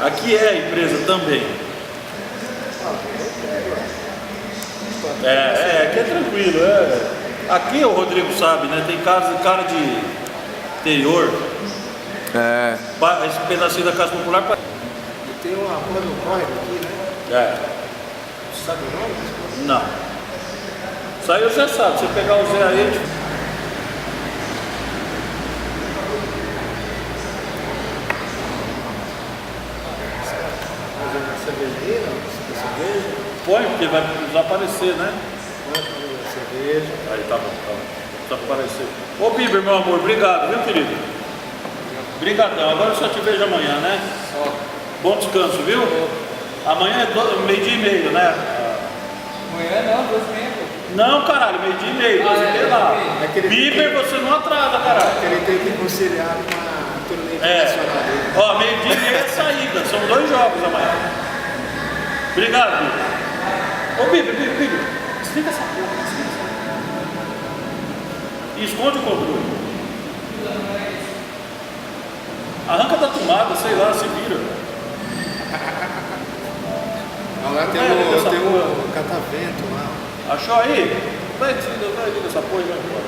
Aqui é a empresa também. Aqui é tranquilo. Aqui o Rodrigo sabe, né? Tem cara de interior. Esse pedacinho da Casa Popular. E tem uma porra do córrego aqui, né? Você sabe o nome? Não. Isso aí você sabe. Se você pegar o Zé aí. Cerveja? Cerveja? Põe, porque vai desaparecer, né? Cerveja. Aí tá bom. Precisa aparecer. Ô Biber, meu amor, obrigado, viu, querido? Obrigadão. Agora eu só te vejo amanhã, né? Bom descanso, viu? Amanhã é meio-dia e meio, né? Amanhã não, 2h30. Não, caralho, meio-dia e meio, 2h30 lá. Biber, você não atrasa, caralho. Ele tem que conciliar com a turnê internacional dele. Ó, meio-dia e meio é saída. São 2 jogos amanhã. Obrigado, Biber. Ô, Biber, desliga essa porra, E esconde o controle. Arranca da tomada, sei lá, se vira. Lá tem o catavento lá. Achou aí? Vai liga essa porra e vai embora.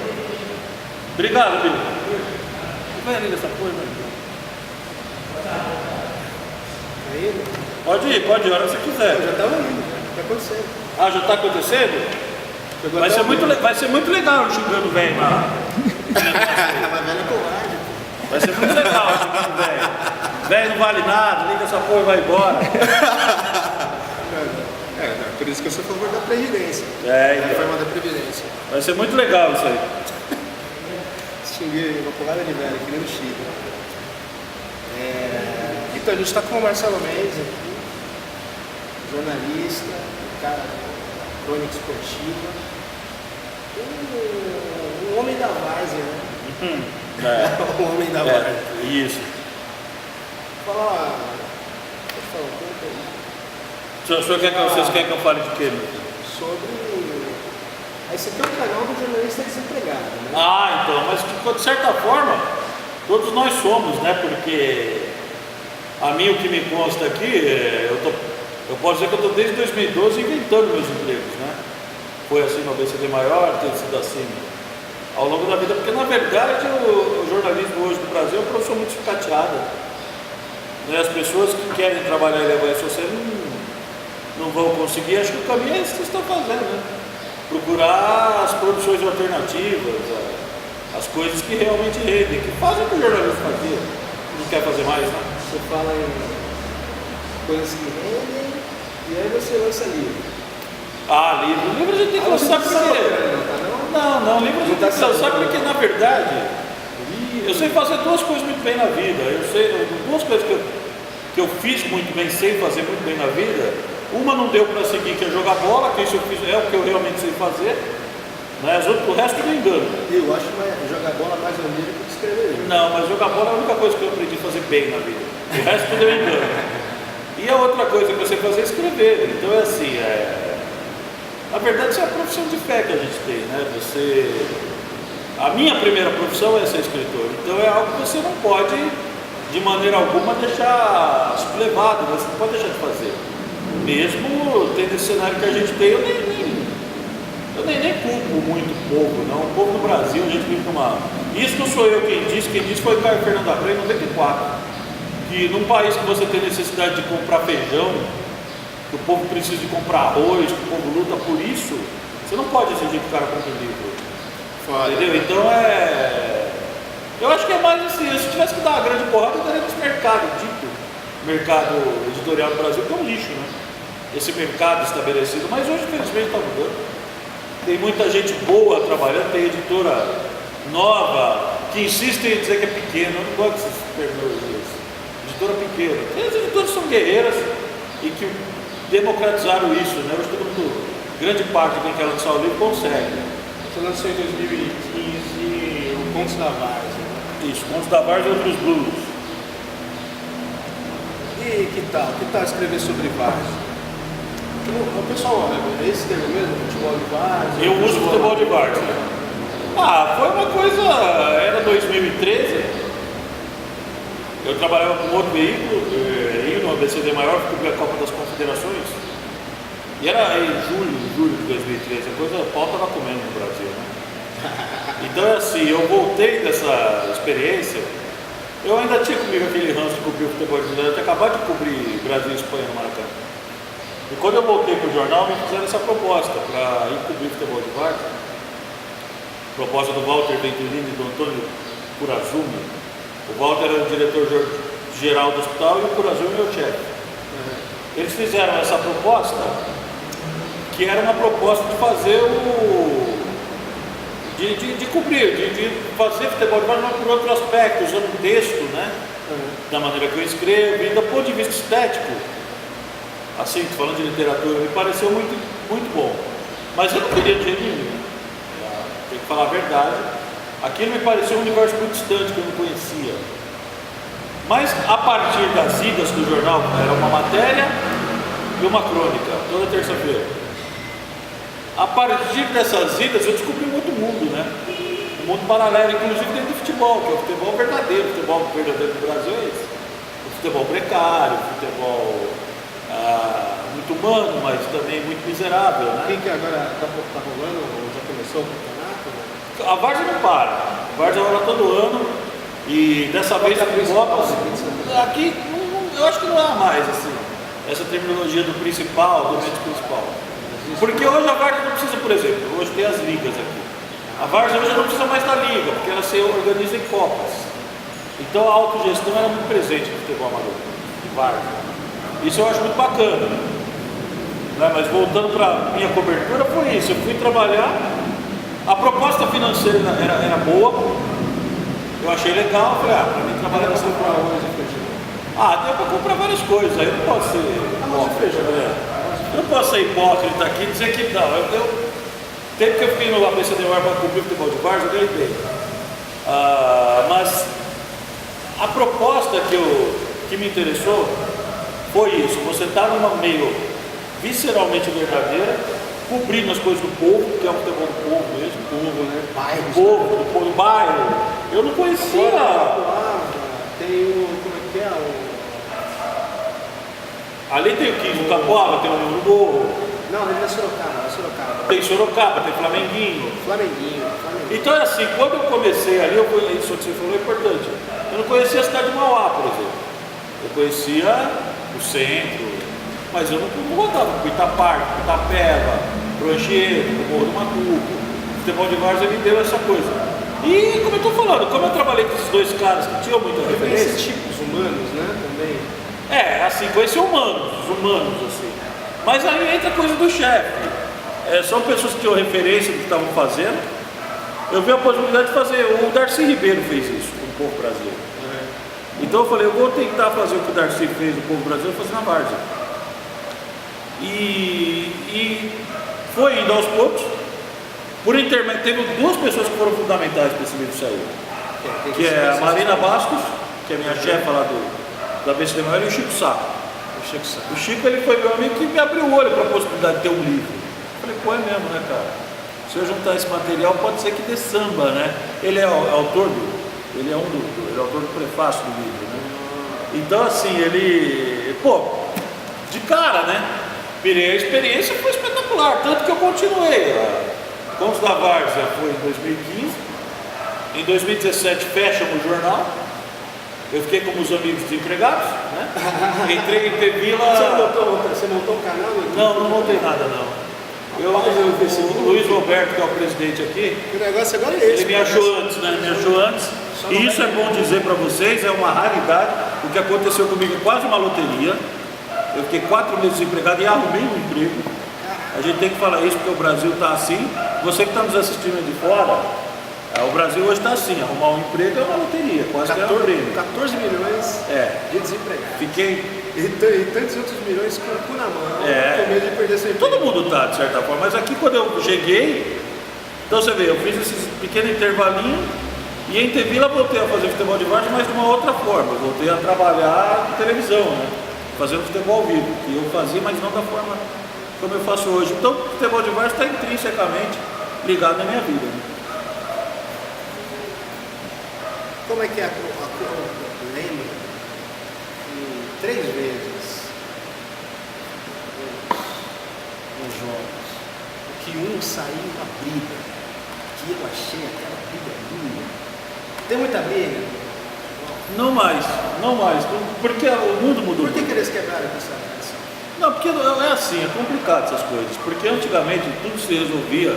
Obrigado, Bill. Vai liga essa porra e vai embora. Aí? Pode ir, a hora que você quiser. Eu já estava indo, já tá acontecendo. Ah, já está acontecendo? Vai ser muito legal xingando o velho lá. Mas velho é covarde. Vai ser muito legal xingando o velho. Velho não vale nada, liga essa porra e vai embora. Por isso que eu sou a favor da Previdência. Então. Reforma da Previdência. Vai ser muito legal isso aí. Xinguei uma porrada de velho, que nem no Chile. Então a gente está com o Marcelo Mendes aqui, jornalista, cara, crônica esportiva, um homem da várzea, né? O homem da várzea. Isso. Fala, pode falar um pouco aí. Vocês querem que eu fale de quê? Sobre... Esse aqui é o canal do jornalista desempregado, né? Então, mas de certa forma, todos nós somos, né? Porque a mim o que me consta aqui, eu posso dizer que eu estou desde 2012 inventando meus empregos, né? Foi assim no ABCD maior, tem sido assim ao longo da vida, porque na verdade o jornalismo hoje no Brasil é uma profissão muito sucateada. Né? As pessoas que querem trabalhar e levar isso a sério não vão conseguir. Acho que o caminho é isso que vocês estão fazendo, né? Procurar as produções alternativas, as coisas que realmente rendem, que fazem o que o jornalismo fazia. Não quer fazer mais, né? Você fala em coisas que rendem e aí você lança livro. Livro a gente tem que lançar porque... Não, livro a gente tem que lançar porque, na verdade, eu sei fazer 2 coisas muito bem na vida. Eu sei 2 coisas que eu fiz muito bem, sei fazer muito bem na vida. Uma não deu para seguir, que é jogar bola, que isso eu fiz, é o que eu realmente sei fazer. Né? O resto eu me engano. Eu acho que jogar bola mais maneiro que escrever. Não, mas jogar bola é a única coisa que eu aprendi a fazer bem na vida. O resto tudo eu me engano. E a outra coisa que eu sei fazer é escrever. Então é assim, na verdade isso é a profissão de fé que a gente tem, né? A minha primeira profissão é ser escritor. Então é algo que você não pode, de maneira alguma, deixar sublevado, né? Você não pode deixar de fazer. Mesmo tendo esse cenário que a gente tem, eu nem culpo muito o povo, não. O povo no Brasil, a gente vive numa... Isso não sou eu quem disse foi o Caio Fernando Abreu em 94. Que num país que você tem necessidade de comprar feijão, que o povo precisa de comprar arroz, que o povo luta por isso, você não pode exigir que o cara compre um livro. Entendeu? Então eu acho que é mais assim, se tivesse que dar uma grande porrada, eu daria nesse mercado editorial do Brasil, que é um lixo, né? Esse mercado estabelecido, mas hoje infelizmente está mudando. Tem muita gente boa trabalhando, tem editora nova que insiste em dizer que é pequena. Eu não gosto desses termos. Editora pequena. As editoras são guerreiras e que democratizaram isso, né? Hoje todo mundo, grande parte de quem quer lançar o livro consegue. Você lançou em 2015 o Contos da Várzea. Isso, Contos da Várzea e Outros Blues. E que tal escrever sobre várzea? O pessoal, esse termo mesmo, futebol de várzea? Eu uso futebol de várzea. Foi uma coisa, era 2013, eu trabalhava com outro veículo, ia no ABCD maior, cobri a Copa das Confederações. E era em julho de 2013, a coisa, a pau estava comendo no Brasil, né? Então é assim, eu voltei dessa experiência, eu ainda tinha comigo aquele ranço de cobrir o futebol brasileiro, eu tinha acabado de cobrir Brasil e Espanha no Maracanã. E quando eu voltei para o jornal, me fizeram essa proposta para ir cobrir o futebol de várzea. Proposta do Walter Venturini e do Antônio Curazumi. O Walter era o diretor-geral do hospital e o Curazumi meu chefe. Eles fizeram essa proposta, que era uma proposta de fazer de cobrir, de fazer futebol de várzea, mas por outro aspecto, usando o texto, né? Da maneira que eu escrevo, e do ponto de vista estético, assim, falando de literatura, me pareceu muito, muito bom. Mas eu não queria de jeito nenhum. Tem que falar a verdade. Aquilo me pareceu um universo muito distante que eu não conhecia. Mas a partir das idas do jornal, era uma matéria e uma crônica, toda terça-feira. A partir dessas idas eu descobri um outro mundo, né? Um mundo paralelo, inclusive dentro do futebol, que é o futebol verdadeiro. O futebol verdadeiro do Brasil é esse. O futebol precário, o futebol muito humano, mas também muito miserável, né? Quem que agora está rolando, ou já começou o campeonato? A várzea não para. A várzea rola todo ano e dessa vez a Copas. Aqui eu acho que não há mais assim, essa terminologia do principal, do médico principal. Porque hoje a várzea não precisa, por exemplo, hoje tem as ligas aqui. A várzea hoje não precisa mais da liga, porque ela se organiza em copas. Então a autogestão era muito presente no futebol amador, de várzea. Isso eu acho muito bacana. Né? Mas voltando para a minha cobertura, foi isso. Eu fui trabalhar, a proposta financeira era boa, eu achei legal, falei, para mim trabalhar nessa comprar arroz e feijão. deu para comprar várias coisas, aí eu não posso ser hipócrita, eu não posso ser hipócrita aqui e dizer que não. Tempo que eu fiquei no ABCD para cobrir o futebol de várzea, eu ganhei bem. Mas a proposta que me interessou foi isso, você está numa meio visceralmente verdadeira, cobrindo as coisas do povo, que é o futebol do povo mesmo. Povo, né? Bairro. Do povo, do bairro. Eu não conhecia. Tem o. Como é que é? Ali tem o 15 do Capoava, tem o Rio do Morro. Não, ele é Sorocaba. Tem Sorocaba, tem Flamenguinho. Flamenguinho. Então é assim, quando eu comecei ali, isso que você falou é importante. Eu não conhecia a cidade de Mauá, por exemplo. Eu conhecia o centro, mas eu não voltava para Itaparque, Itapeva, pro Anchieta, pro Morro do Macuco. O futebol de várzea me deu essa coisa. E como eu estou falando, como eu trabalhei com esses dois caras que tinham muita referência. Esses tipos humanos, né, também. Assim, conheci humanos, assim. Mas aí entra a coisa do chefe. São pessoas que tinham referência do que estavam fazendo. Eu vi a possibilidade de fazer, o Darcy Ribeiro fez isso com o povo brasileiro. Então eu falei, eu vou tentar fazer o que o Darcy fez do povo brasileiro, fazer na várzea. E foi indo aos poucos. Por intermédio, teve duas pessoas que foram fundamentais para esse livro sair. Que é a Marina Bastos, que é minha chefe lá da ABCD Maior, e o Chico Sá. O Chico ele foi meu amigo que me abriu o olho para a possibilidade de ter um livro. Eu falei, pô, é mesmo, né, cara? Se eu juntar esse material, pode ser que dê samba, né? Ele é autor ele é autor do prefácio do livro, né? Então, assim, ele, de cara, né? A experiência foi espetacular, tanto que eu continuei. Contos da Várzea foi em 2015, em 2017 fechamos o jornal, eu fiquei como os amigos desempregados, né? Entrei em Tevila. Você montou o canal? Não montei nada, não. O Luiz Roberto, que é o presidente aqui, o negócio agora é esse. Ele me achou antes, né? E isso é bom dizer para vocês, é uma raridade. O que aconteceu comigo é quase uma loteria. Eu fiquei 4 meses desempregado e arrumei um emprego. A gente tem que falar isso porque o Brasil está assim. Você que está nos assistindo de fora, o Brasil hoje está assim, arrumar um emprego é uma loteria, quase 14, que é um prêmio. 14 milhões de desempregados. Fiquei. E tantos outros milhões com o cu na mão, com medo de perder seu emprego. Todo mundo está, de certa forma, mas aqui quando eu cheguei, então você vê, eu fiz esse pequeno intervalinho e em Tevila voltei a fazer futebol de várzea, mas de uma outra forma. Eu voltei a trabalhar de televisão, né? Fazendo futebol ao vivo, que eu fazia, mas não da forma como eu faço hoje. Então o futebol de várzea está intrinsecamente ligado na minha vida. Né? Como é que é a lembra que 3 vezes nos jogos que um saiu na briga, que eu achei aquela briga linda. Tem muita briga? Não mais, porque o mundo mudou. Por que eles quebraram essa? Não, porque é assim, é complicado essas coisas. Porque antigamente tudo se resolvia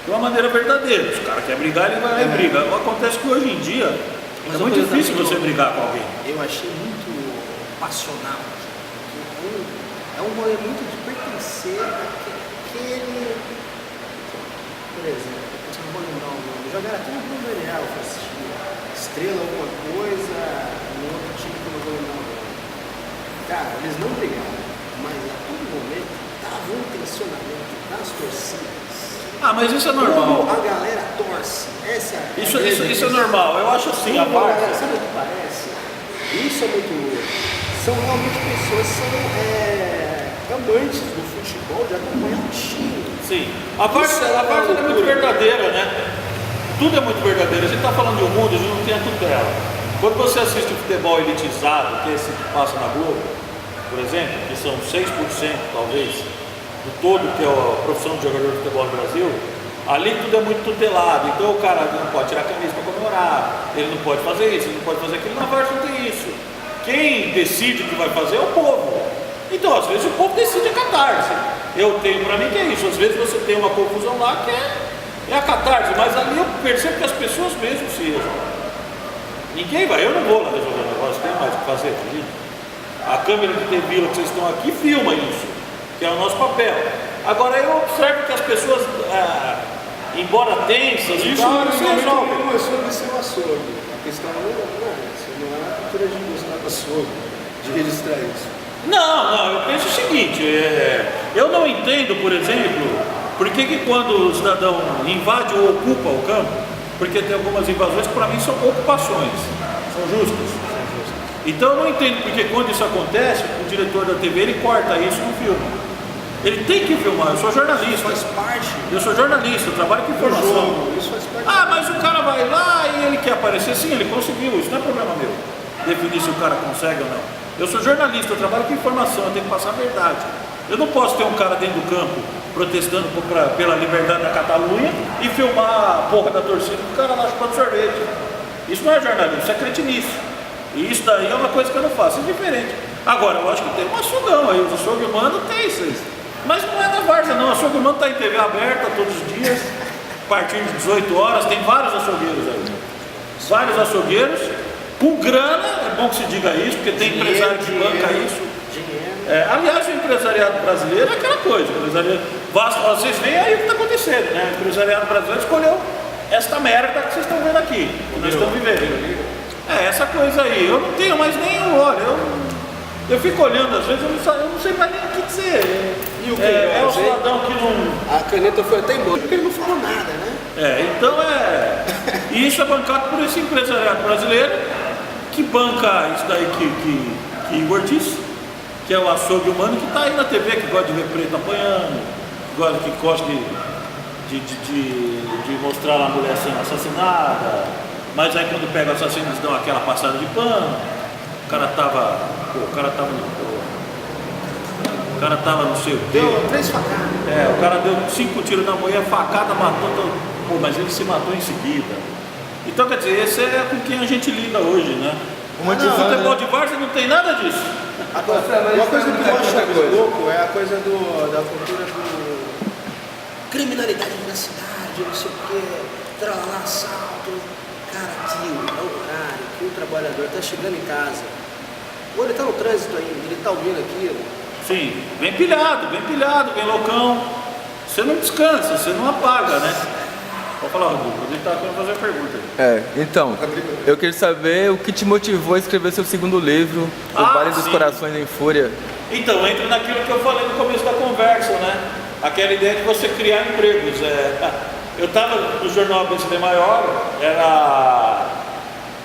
de uma maneira verdadeira. Se o cara quer brigar, ele vai lá e briga. Acontece que hoje em dia é muito difícil você brigar com alguém. Eu achei muito passional. É um rolê muito de pertencer àquele. Por exemplo, eu não vou lembrar o nome. Jogaram até no Brasileirão, eu assistia. Estrela alguma coisa, no outro time que eu não vou lembrar o nome. Cara, eles não brigaram, mas a todo momento dava um tensionamento das torcidas. Ah, mas isso é normal. Como a galera torce. Isso é normal. Eu acho assim, a parte. Sabe o que parece? Isso é muito louco. São realmente pessoas que são amantes do futebol, de acompanhar o time. Sim. A parte é muito verdadeira, né? Tudo é muito verdadeiro. A gente está falando de um mundo, a gente não tem a tutela. Quando você assiste o futebol elitizado, que é esse que passa na Globo, por exemplo, que são 6% talvez, do todo que é a profissão de jogador de futebol no Brasil, ali tudo é muito tutelado. Então o cara não pode tirar a camisa para comemorar, ele não pode fazer isso, ele não pode fazer aquilo. Na verdade não tem isso. Quem decide o que vai fazer é o povo. Então às vezes o povo decide a catarse. Eu tenho para mim que é isso. Às vezes você tem uma confusão lá que é a catarse, mas ali eu percebo que as pessoas mesmo se resolvem. Ninguém vai, eu não vou lá resolver o negócio, tem mais o que fazer, acredita? A câmera de TV que vocês estão aqui filma isso, que é o nosso papel. Agora eu observo que as pessoas, embora tensas e tal, eles se resolvem. Não é sobre ser um açougue. A questão não é a cultura de gostar do açougue, de registrar isso. Não, eu penso o seguinte, eu não entendo, por exemplo, por que quando o cidadão invade ou ocupa o campo, porque tem algumas invasões que para mim são ocupações, são justas. Então eu não entendo porque quando isso acontece, o diretor da TV ele corta isso no filme. Ele tem que filmar, eu sou jornalista. Faz parte. Eu sou jornalista, eu trabalho com informação. Isso faz parte. Ah, mas o cara vai lá e ele quer aparecer, sim, ele conseguiu, isso não é problema meu. Definir se o cara consegue ou não. Eu sou jornalista, eu trabalho com informação, eu tenho que passar a verdade. Eu não posso ter um cara dentro do campo protestando pela liberdade da Catalunha e filmar a porra da torcida e o cara lá chupando sorvete. Isso não é jornalismo, isso é cretinice. E isso daí é uma coisa que eu não faço, é diferente. Agora, eu acho que tem um açouguão aí, os açougue humano tem isso. Mas não é na várzea não, o açougue humano está em TV aberta todos os dias, a partir de 18 horas, tem vários açougueiros aí. Vários açougueiros, com grana, é bom que se diga isso, porque tem empresário que banca isso. Aliás, o empresariado brasileiro é aquela coisa, vocês veem aí o que está acontecendo, né? O empresariado brasileiro escolheu esta merda que vocês estão vendo aqui, que nós estamos vivendo. Essa coisa aí, eu não tenho mais nem olho, eu fico olhando, às vezes eu não sei mais nem o que dizer. E o que é o cidadão que não... A caneta foi até embora, porque ele não falou nada, né? Então e isso é bancado por esse empresariado brasileiro, que banca isso daí que Igor disse, que é o açougue humano que está aí na TV, que gosta de ver preto apanhando, que gosta de mostrar a mulher sendo assassinada, mas aí quando pega o assassino eles dão aquela passada de pano, o cara tava não sei o quê. Não, 3 facadas. O cara deu 5 tiros na mulher, facada, matou todo. Pô, mas ele se matou em seguida. Então quer dizer, esse é com quem a gente lida hoje, né? O futebol de várzea não tem nada disso. Agora, uma coisa que eu acho louco é a coisa da cultura do criminalidade na cidade, não sei o quê, tralá, assalto. Cara, aquilo é o horário que o trabalhador está chegando em casa. Ou ele está no trânsito ainda, ele está ouvindo aquilo. Sim, bem pilhado, bem loucão. Você não descansa, você não apaga, né? Pode falar, Rodrigo, ele está querendo fazer a pergunta. Então, eu queria saber o que te motivou a escrever seu segundo livro, O Baile dos Corações em Fúria. Então, entra naquilo que eu falei no começo da conversa, né? Aquela ideia de você criar empregos. Eu estava no jornal ABCD Maior, era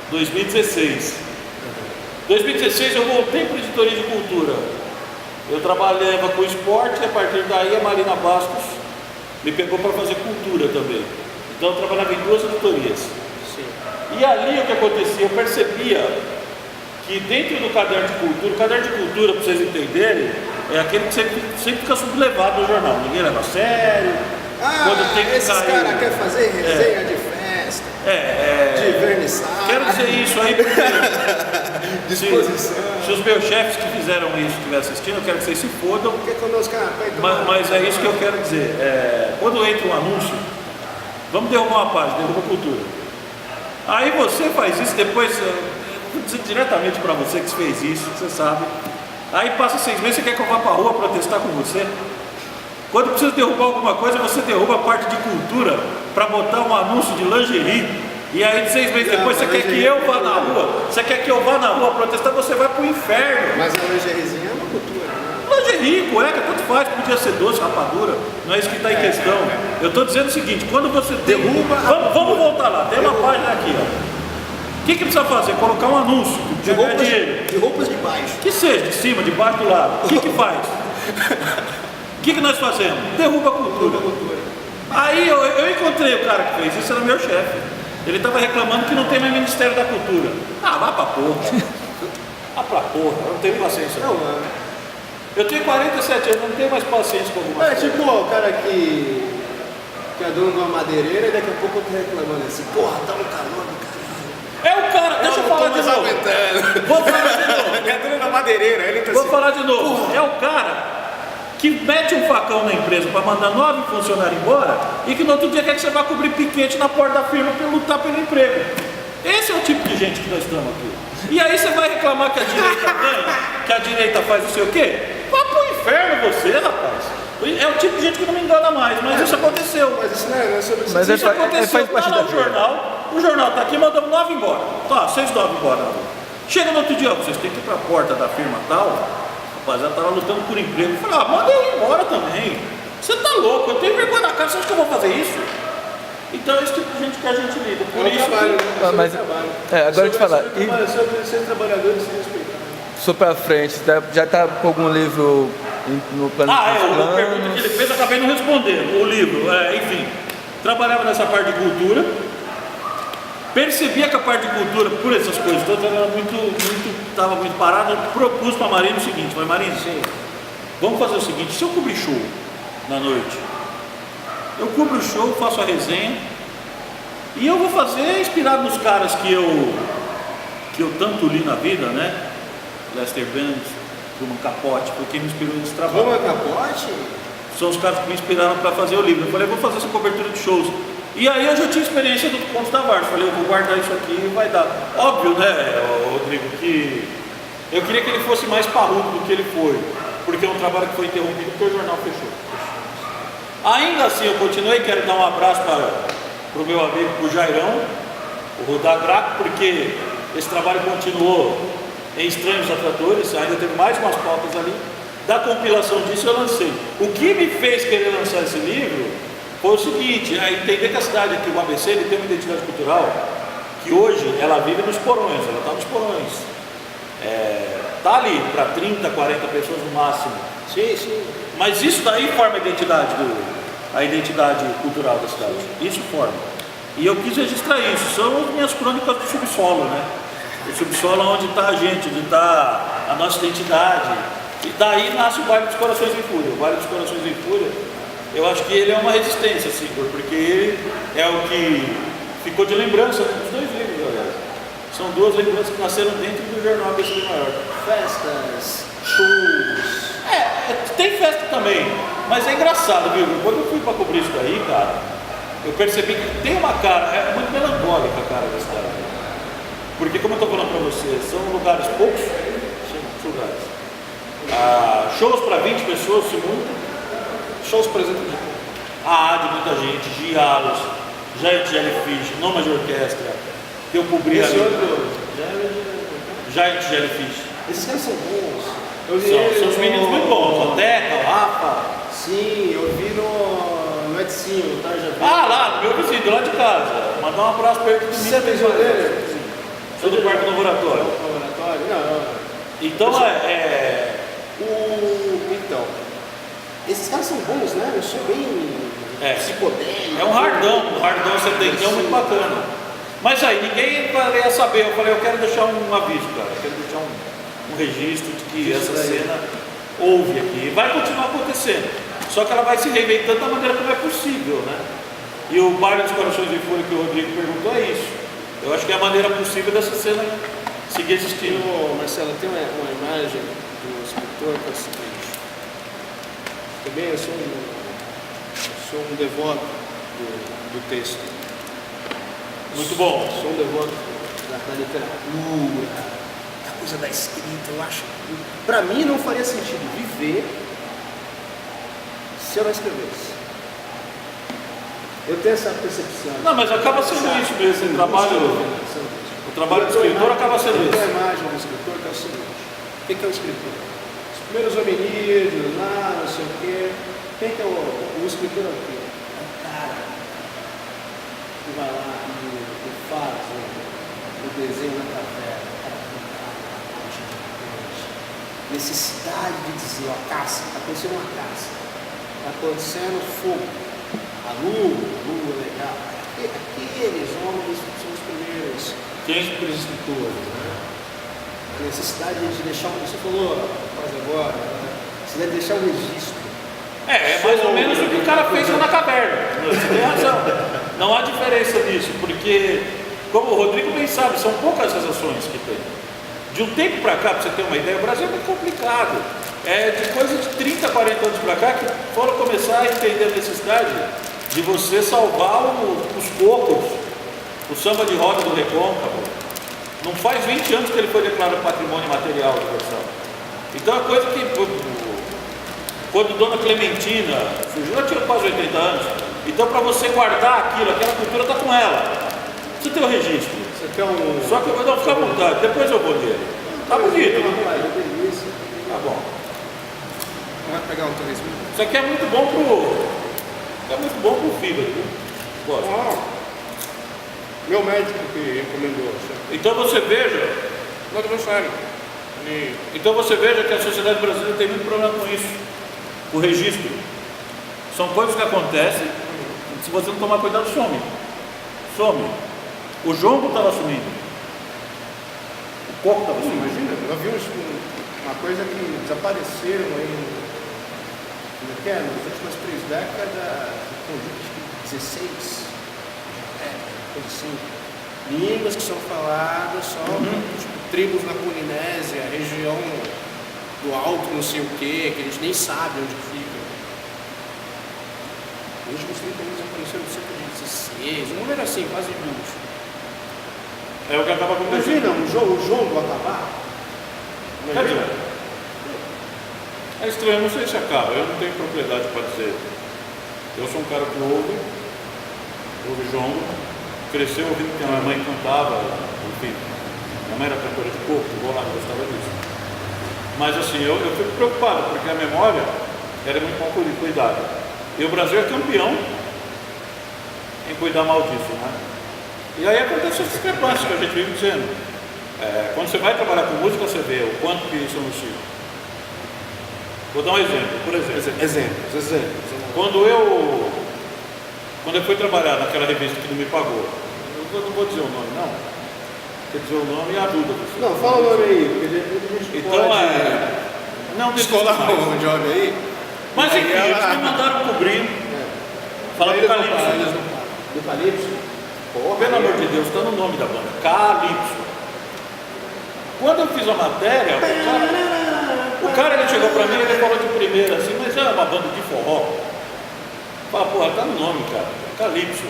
2016. 2016 eu voltei para a editoria de cultura. Eu trabalhava com esporte e a partir daí a Marina Bastos me pegou para fazer cultura também. Então eu trabalhava em 2 editorias. Sim. E ali o que acontecia, eu percebia que dentro do caderno de cultura, o caderno de cultura, para vocês entenderem, é aquele que sempre fica sublevado no jornal, ninguém leva a sério. Quando tem que esses caras querem fazer resenha de festa, de vernissage. Quero dizer isso aí porque disposição. se os meus chefes que fizeram isso estiverem assistindo, eu quero que vocês se fodam. Porque quando os caras Mas é isso que eu quero dizer. Quando entra um anúncio, vamos derrubar uma página, derruba cultura. Aí você faz isso, depois, eu vou dizer diretamente para você que fez isso, você sabe. Aí passa 6 meses, você quer que eu vá para a rua protestar com você? Quando precisa derrubar alguma coisa, você derruba a parte de cultura para botar um anúncio de lingerie. E aí 6 meses depois você quer que eu vá na rua. Você quer que eu vá na rua protestar, você vai pro inferno. Mas a lingeriezinha é uma cultura, né? Lingerie, cueca, tanto faz, podia ser doce, rapadura. Não é isso que está em questão. Eu estou dizendo o seguinte, quando você derruba. Vamos voltar lá, tem uma página aqui, ó. O que precisa fazer? Colocar um anúncio de roupas de baixo. Que seja, de cima, de baixo, do lado. O que faz? O que nós fazemos? Derruba a cultura. Aí eu encontrei o cara que fez isso, era meu chefe. Ele estava reclamando que não tem mais Ministério da Cultura. Vá pra porra. Vá pra porra, eu não tenho paciência. Não, mano. Eu tenho 47 anos, não tenho mais paciência com alguma coisa. Tipo o cara que é dono de uma madeireira e daqui a pouco eu tô reclamando assim, porra, tá um calor do caralho. É o cara, deixa eu falar de novo. Vou falar de novo. É dono da madeireira, ele tá Vou falar de novo. Porra. É o cara que mete um facão na empresa para mandar 9 funcionários embora e que no outro dia quer que você vá cobrir piquete na porta da firma para lutar pelo emprego. Esse é o tipo de gente que nós estamos aqui. E aí você vai reclamar que a direita ganha, que a direita faz não sei o quê? Vá pro inferno você, rapaz. É o tipo de gente que não me engana mais, mas isso aconteceu. Mas isso não é sobre isso. Mas isso aconteceu, tá lá no jornal, o jornal tá aqui, mandamos 9 embora. Tá, 6 9 embora. Chega no outro dia, ó, vocês têm que ir pra porta da firma tal. Rapaziada, tava lutando por emprego. Eu falei, manda eu ir embora também. Você tá louco, eu tenho vergonha na cara, você acha que eu vou fazer isso? Então é esse tipo de gente que a gente lida. Por isso trabalho, que... mas, agora eu te falar. Sobre ser trabalhador e se respeitar. Só pra frente, já tá com algum livro no plano? Uma pergunta que ele fez, eu acabei não respondendo. O livro, enfim, trabalhava nessa parte de cultura. Percebia que a parte de cultura, por essas coisas todas, estava muito parada. Propus para a Marina o seguinte: mas Marina, vamos fazer o seguinte, se eu cobrir show na noite, eu cubro o show, faço a resenha e eu vou fazer inspirado nos caras que eu tanto li na vida, né? Lester Bangs, Truman Capote, porque me inspirou nesse trabalho. Truman Capote? São os caras que me inspiraram para fazer o livro. Eu falei, vou fazer essa cobertura de shows. E aí eu já tinha experiência do Contos da Várzea. Falei, eu vou guardar isso aqui e vai dar. Óbvio, né, Rodrigo, que eu queria que ele fosse mais parrudo do que ele foi, porque é um trabalho que foi interrompido porque o jornal fechou. Ainda assim, eu continuei, quero dar um abraço para o meu amigo, o Jairão, o Rudá Graco, porque esse trabalho continuou em Estranhos Atratores, ainda teve mais umas pautas ali. Da compilação disso eu lancei. O que me fez querer lançar esse livro foi o seguinte, entender que a cidade aqui, o ABC, ele tem uma identidade cultural que hoje ela vive nos porões, ela está nos porões. Está ali para 30, 40 pessoas no máximo. Sim, sim. Mas isso daí forma a identidade cultural da cidade. Isso forma. E eu quis registrar isso. São as minhas crônicas do subsolo, né? O subsolo é onde está a gente, onde está a nossa identidade. E daí nasce o Baile dos Corações em Fúria. O Baile dos Corações em Fúria, eu acho que ele é uma resistência, assim, porque ele é o que ficou de lembrança dos 2 livros, aliás. São 2 lembranças que nasceram dentro do jornal ABC de Maior. Festas, shows. Tem festa também, mas é engraçado, viu? Quando eu fui para cobrir isso daí, cara, eu percebi que tem uma cara, é muito melancólica a cara da cidade. Porque, como eu estou falando para você, são lugares poucos, lugares. Shows para 20 pessoas se muito. Shows, por exemplo, de muita gente, Gialos, Giant Jellyfish, Noma de Orquestra, que eu cobri esse ali. outro, Giant Jellyfish. esses caras são bons. São os meninos muito bons, o Teca, o Rafa. Sim, eu vi no Edinho, no Tarja Verde. Lá, no meu vizinho, do lado de casa. Mandar um abraço para ele. Você é dele? Sou do Parque do Laboratório. Não. Então, Então, esses caras são bons, né? Eu sou bem psicodélico. É um hardão setentão muito bacana. Mas aí ninguém ia saber. Eu falei, eu quero deixar um aviso, cara. Eu quero deixar um registro de que essa cena houve aqui. Vai continuar acontecendo. Só que ela vai se reinventando da maneira como é possível, né? E o Baile dos Corações de Fúria que o Rodrigo perguntou é isso. Eu acho que é a maneira possível dessa cena seguir existindo. Marcelo, tem uma imagem do escritor que é o seguinte. Também eu sou um devoto do texto. Muito bom. Sou um devoto da literatura, da coisa da escrita. Eu acho. Para mim não faria sentido viver se eu não escrevesse. Eu tenho essa percepção. Não, mas acaba sendo isso mesmo. O trabalho do escritor acaba sendo isso. A imagem do escritor que é o seguinte: o que é o escritor? Os primeiros hominídeos, lá, não sei o quê. Quem que é o escritor? É o quê? É o cara que vai lá e faz o desenho na caverna, necessidade de dizer, ó, caça, está acontecendo uma caça, está acontecendo fogo, a lua legal. Aqueles homens são os primeiros escritores, né? A necessidade de deixar, você falou quase agora, né? A necessidade de deixar um registro. É mais ou menos o que o cara fez lá na caverna. Você tem razão. Não há diferença nisso, porque, como o Rodrigo bem sabe, são poucas as ações que tem. De um tempo para cá, para você ter uma ideia, o Brasil é muito complicado. É de coisa de 30, 40 anos para cá que foram começar a entender a necessidade de você salvar os cocos, o samba de roda do Recôncavo. Não faz 20 anos que ele foi declarado patrimônio material do Brasil. Então é coisa que, quando Dona Clementina surgiu, ela tinha quase 80 anos. Então, para você guardar aquilo, aquela cultura está com ela. Você tem o registro. Você quer um... Só que eu vou ficar à vontade, depois eu vou ler. Tá bonito, né? Delícia. Tá bom. Vai pegar um torresmo? Isso aqui é muito bom pro fígado, viu? Gosto. Meu médico que recomendou. Então você veja. Não, não sério. Então você veja que a sociedade brasileira tem muito problema com isso. O registro. São coisas que acontecem, se você não tomar cuidado, some. Some. O jongo estava sumindo. O coco estava sumindo. Imagina, nós vimos uma coisa que desapareceram aí nas últimas 3 décadas, acho que 16, coisa assim. Línguas que são faladas só tipo, tribos na Polinésia, região do alto não sei o que a gente nem sabe onde fica. Nos últimos 30 anos apareceram no século XVI, um número assim, quase 20. É o que acaba acontecendo. Imagina o jogo acabar. Imagina. É estranho, não sei se acaba, eu não tenho propriedade para dizer. Eu sou um cara que ouve jongo, cresceu ouvindo que a minha mãe cantava, enfim, minha mãe era cantora de coco, igual lá, gostava disso. Mas assim, eu fico preocupado, porque a memória era muito mal cuidada. E o Brasil é campeão em cuidar mal disso, né? E aí acontece essa discrepância que a gente vive dizendo. Quando você vai trabalhar com música, você vê o quanto que isso é nocivo. Vou dar um exemplo, por exemplo. Exemplos. Quando eu fui trabalhar naquela revista que não me pagou, eu não vou dizer o nome, não. Quer dizer o nome e ajuda você. Não, fala o nome aí, porque a gente então pode não descolar o job aí. Mas enfim, eles me mandaram cobrir. Fala do Calypso. Do Calypso? Pelo amor de Deus, está no nome da banda, Calypso. Quando eu fiz a matéria, o cara ele chegou para mim e ele falou de primeira assim, mas é uma banda de forró. Fala, porra, tá no nome, cara, Calypso.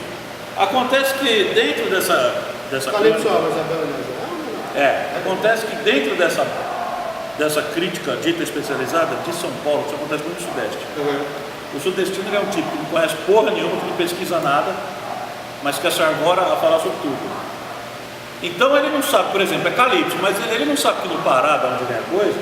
Acontece que dentro dessa Calypso, acontece que dentro dessa crítica dita especializada de São Paulo, isso acontece muito no Sudeste. O sudestino é um tipo que não conhece porra nenhuma, que não pesquisa nada, mas que se arvora a falar sobre tudo. Então ele não sabe, por exemplo, é Calypso, mas ele não sabe que no Pará, da onde vem a coisa,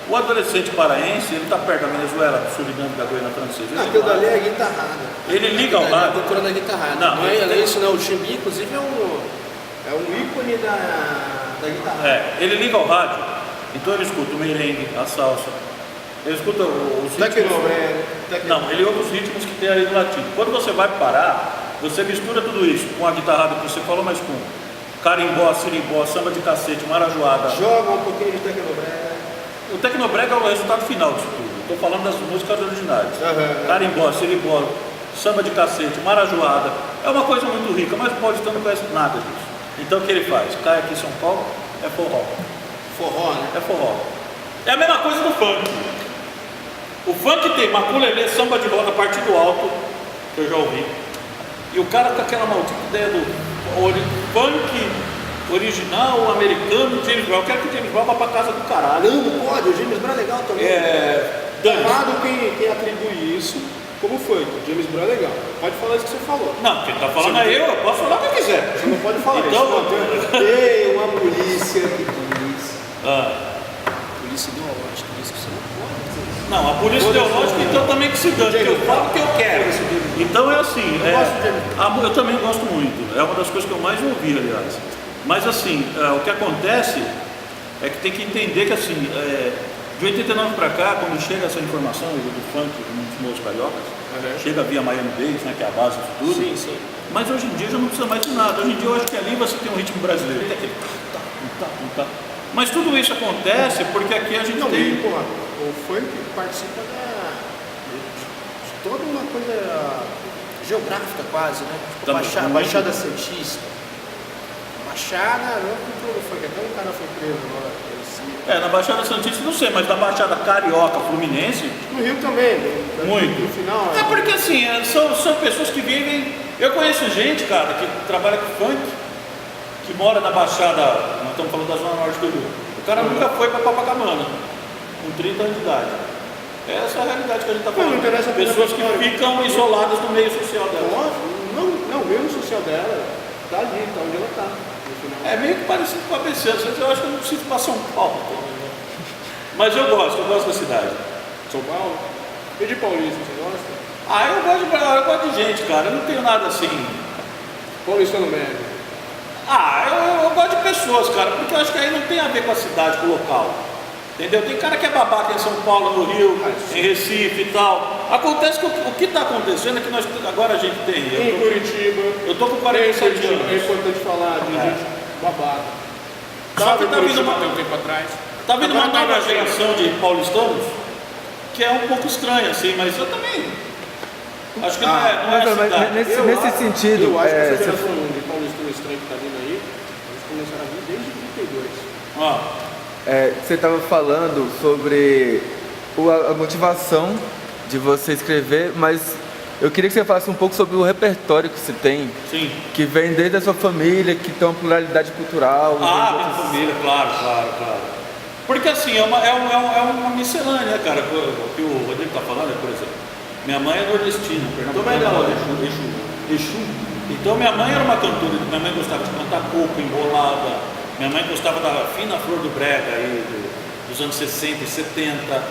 o adolescente paraense, ele está perto da Venezuela, do Suriname, da Guiana Francesa. Aquilo dali é guitarrada. Ele liga ao rádio. Procurando a guitarrada. Não, isso não, o Chimbi, inclusive, é um ícone da guitarrada. Ele liga ao rádio, então ele escuta o merengue, a salsa, ele escuta os ritmos. Não, ele ouve os ritmos que tem ali no latino. Quando você vai parar, você mistura tudo isso com a guitarrada que você falou, mas com carimbó, sirimbó, samba de cacete, marajoada. Joga um pouquinho de Tecnobrega. O Tecnobrega é o resultado final disso tudo. Estou falando das músicas originais. Carimbó, sirimbó, samba de cacete, marajoada. É uma coisa muito rica, mas o paulistano não conhece nada disso. Então o que ele faz? Cai aqui em São Paulo, é forró. Forró, né? É forró. É a mesma coisa do funk. O funk tem maculelê, samba de roda, partido alto, que eu já ouvi. E o cara com aquela maldita ideia do funk original, americano, James Brown. Eu quero que o James Brown vá pra casa do caralho. Não pode, o James Brown é legal também. Errado quem atribui isso como funk. O James Brown é legal. Pode falar isso que você falou. Não, quem tá falando é eu posso falar o que eu quiser. Você não pode falar Então, isso. Tem uma polícia que diz. Polícia ideológica, isso que você não pode dizer isso. Não, a polícia ideológica então também que se dane, porque eu falo o que eu quero. Então é assim, eu também gosto muito, é uma das coisas que eu mais ouvi, aliás. Mas assim, o que acontece é que tem que entender que assim, de 89 para cá, quando chega essa informação do funk nos meus cariocas, chega via Miami Bass, né, que é a base disso tudo. Sim, sim. Mas hoje em dia já não precisa mais de nada. Hoje em dia eu acho que ali você tem um ritmo brasileiro. Tem aquele tá. Mas tudo isso acontece porque aqui a gente tem. Porra, o funk participa de toda uma coisa Geográfica quase, né? Tipo, Também. Baixada Santista. Baixada, não controlou o funk. Até um cara foi preso agora. Na Baixada Santista não sei, mas na Baixada Carioca, Fluminense. No Rio também. Muito. No final. É porque assim, são pessoas que vivem. Eu conheço gente, cara, que trabalha com funk, que mora na Baixada, nós estamos falando da Zona Norte do Rio. O cara nunca foi para Copacabana, com 30 anos de idade. Essa é a realidade que a gente está falando. Não interessa pessoas que ficam isoladas do meio social dela. Não, o meio social dela tá ali, tá onde ela tá. No final. É meio que parecido com a ABC, às vezes eu acho que eu não preciso ir para São Paulo. Mas eu gosto da cidade. São Paulo? E de Paulista, você gosta? Eu gosto de gente, cara. Eu não tenho nada assim. Paulistano médio. Eu gosto de pessoas, cara, porque eu acho que aí não tem a ver com a cidade, com o local. Entendeu? Tem cara que é babaca em São Paulo, no Rio, em Recife e tal. Acontece que o que está acontecendo é que agora a gente tem. Em Curitiba. Eu tô com 47 anos. É importante falar de gente babaca. Só que tá vindo um tempo atrás. Tá vindo uma nova geração de paulistanos que é um pouco estranha, assim, mas eu também. Acho que não é cidade. Nesse sentido, Eu acho que essa geração de paulistano estranho que está vindo aí, eles começaram a vir desde 32. Você estava falando sobre a motivação de você escrever, mas eu queria que você falasse um pouco sobre o repertório que você tem. Sim. Que vem desde a sua família, que tem uma pluralidade cultural. Minha família, claro. Porque assim, é uma miscelânea, né, cara? O que o Rodrigo está falando, por exemplo. Minha mãe é nordestina, pernambucana, Exu. Então minha mãe era uma cantora, minha mãe gostava de cantar coco, embolada. Minha mãe gostava da fina flor do brega aí, dos anos 60 e 70.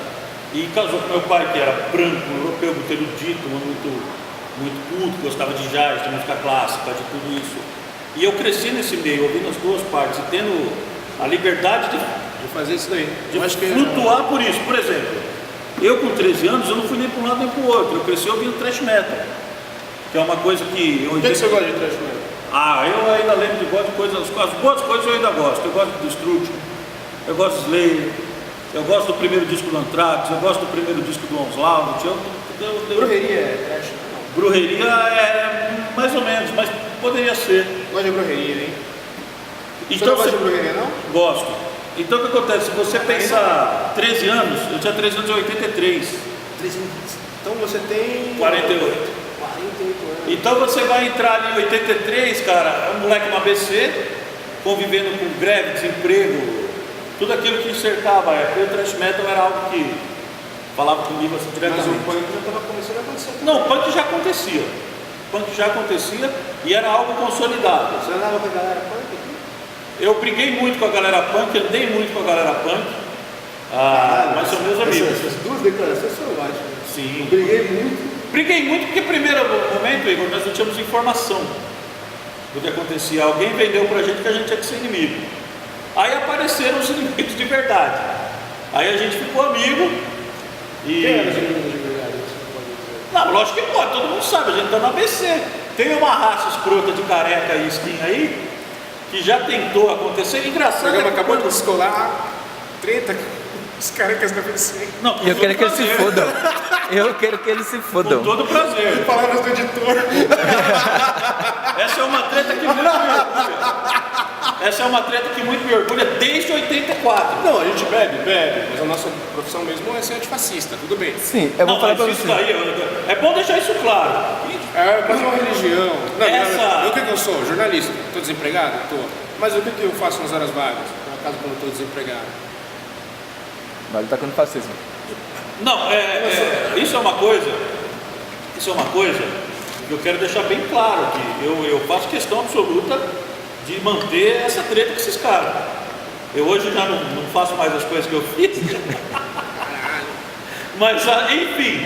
E casou com meu pai, que era branco, europeu, muito erudito, muito culto, gostava de jazz, de música clássica, de tudo isso. E eu cresci nesse meio, ouvindo as duas partes, e tendo a liberdade de fazer isso daí. De flutuar por isso. Por exemplo, eu com 13 anos, eu não fui nem para um lado nem para o outro. Eu cresci ouvindo thrash metal, que é uma coisa que... O que você gosta de thrash metal? Eu ainda lembro de coisas, as boas coisas eu ainda gosto. Eu gosto do Destruction, eu gosto do Slayer, eu gosto do primeiro disco do Anthrax, eu gosto do primeiro disco do Onslaught. Brujeria é thrash? Brujeria é mais ou menos, mas poderia ser. Gosta de brujeria, hein? Então, você não gosta de brujeria, não? Gosto. Então o que acontece? Se você pensar 13 anos, eu tinha 13 anos em 83. Então você tem 48 anos. Então você vai entrar ali em 83, cara, um moleque no ABC, convivendo com greve, desemprego, tudo aquilo que cercava a época. O thrash metal era algo que falava comigo assim diretamente. Mas o punk já estava começando a acontecer. Não, o punk já acontecia. O punk já acontecia e era algo consolidado. Você andava com a galera punk aqui? Eu briguei muito com a galera punk, andei muito com a galera punk, mas são meus amigos. Essas duas declarações são ótimas. Sim. Eu briguei muito. Briguei muito porque, primeiro momento, Igor, nós não tínhamos informação do que acontecia. Alguém vendeu pra gente que a gente tinha que ser inimigo. Aí apareceram os inimigos de verdade. Aí a gente ficou amigo e... Quem era os inimigos de verdade? Não, lógico que pode, todo mundo sabe, a gente tá no ABC. Tem uma raça escrota de careca e skin aí, que já tentou acontecer. O Engraçado. programa É que acabou de quando- descolar, treta, os caras que você. Não, E eu com quero todo que eles se prazer. fodam. Eu quero que eles se Com fodam. todo prazer. Palavras do editor. Essa é uma treta que muito me orgulha. Essa é uma treta que muito me orgulha desde 84. Não, a gente bebe, mas a nossa profissão mesmo é ser antifascista, tudo bem. Sim, eu vou Não, falar mas pra isso você. daí, é bom deixar isso claro. É quase uma religião. Não, Essa- o que eu sou? Jornalista. Estou desempregado? Estou. Mas o que eu faço nas horas vagas? No caso, quando eu estou desempregado. Vale tá com fascismo. Não, isso é uma coisa. Isso é uma coisa que eu quero deixar bem claro aqui. Eu faço questão absoluta de manter essa treta com esses caras. Eu hoje já não faço mais as coisas que eu fiz. Mas, enfim,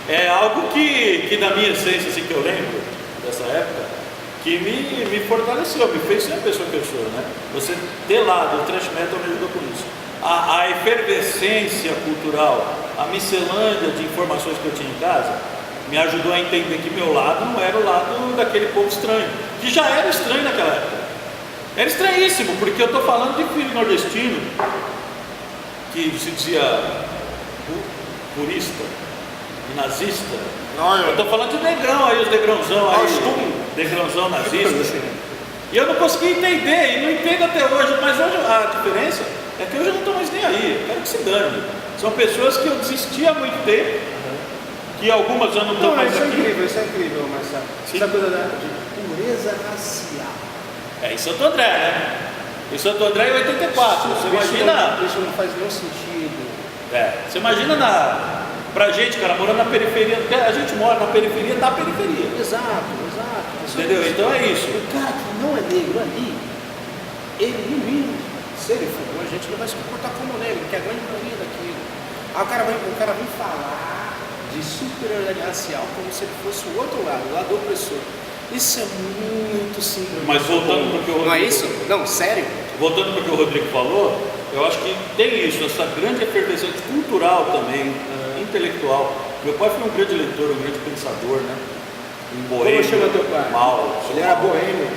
é algo que na minha essência, assim, que eu lembro dessa época, que me fortaleceu, me fez ser a pessoa que eu sou, né? Você ter lado, o thrash metal me ajudou com isso. A efervescência cultural, a miscelânea de informações que eu tinha em casa, me ajudou a entender que meu lado não era o lado daquele povo estranho, que já era estranho naquela época. Era estranhíssimo, porque eu estou falando de filho nordestino, que se dizia purista e nazista. Eu estou falando de negrão aí, os negrãozão aí, negrãozão nazista. E eu não consegui entender, e não entendo até hoje, mas hoje a diferença é que hoje eu não estou mais nem aí, eu quero que se dane. São pessoas que eu desisti há muito tempo, que algumas já não estão mais isso é aqui. incrível, Marcelo. Sim. Essa coisa de pureza racial. Em Santo André, né? Em Santo André em 84, você imagina... Isso não faz nenhum sentido. Você imagina pra gente, cara, morando na periferia, a gente mora na periferia da periferia. Exato. Entendeu? Então é isso. O cara que não é negro ali, ele no mínimo, se ele for bom, a gente não vai se comportar como negro, que é a grande maioria daquilo. Aí o cara vem falar de superioridade racial como se ele fosse o outro lado, o lado opressor. Isso é muito simples. Mas voltando para o que o Rodrigo... Não é isso? Não, sério? Voltando para o que o Rodrigo falou, eu acho que tem isso, essa grande efervescência cultural também, intelectual. Meu pai foi um grande leitor, um grande pensador, né? Um boêmio. Como chama teu pai? Mal. Ele era boêmio.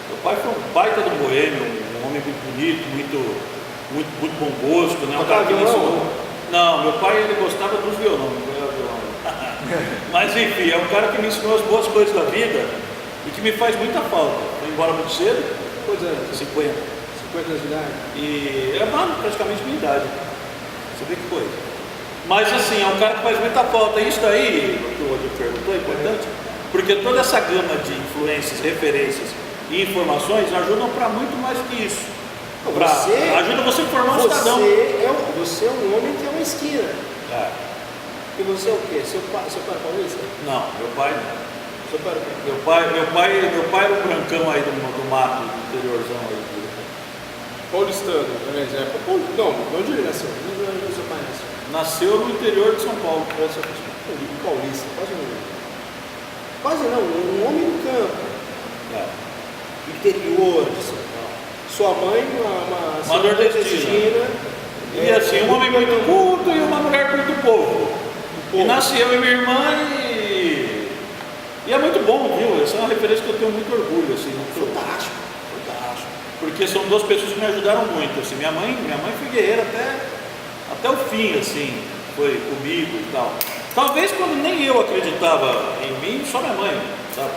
Meu pai foi um baita de um boêmio, um homem muito bonito, muito bom gosto, né? Um cara que me ensinou. Não, meu pai ele gostava dos violão, não era violão. Mas enfim, é um cara que me ensinou as boas coisas da vida e que me faz muita falta. Foi embora muito cedo, Quantos anos? 50. 50 anos de idade? E é praticamente minha idade. Você vê que coisa. Mas assim, é um cara que faz muita falta. E isso daí, o que o Rodrigo perguntou, é importante, porque toda essa gama de influências, referências e informações ajudam para muito mais do que isso. Ajuda você a formar um cidadão. Você é um homem que é uma esquina. É. E você é o quê? Seu pai é paulista? Não, meu pai não. Seu pai é o quê? Meu pai era um brancão aí do mato, do interiorzão aí. Paulistano, por exemplo. Não, onde ele nasceu? Onde seu pai nasceu? Nasceu no interior de São Paulo. Paulista, quase não, um homem do campo, É. interior de São Paulo. Sua mãe, uma nordestina. E assim, um homem muito culto e uma mulher muito povo. E nasci eu e minha irmã e é muito bom, viu? Essa é uma referência que eu tenho muito orgulho, assim. Fantástico. Porque são duas pessoas que me ajudaram muito, assim. Minha mãe foi guerreira até o fim, assim, foi comigo e tal. Talvez quando nem eu acreditava em mim, só minha mãe, sabe?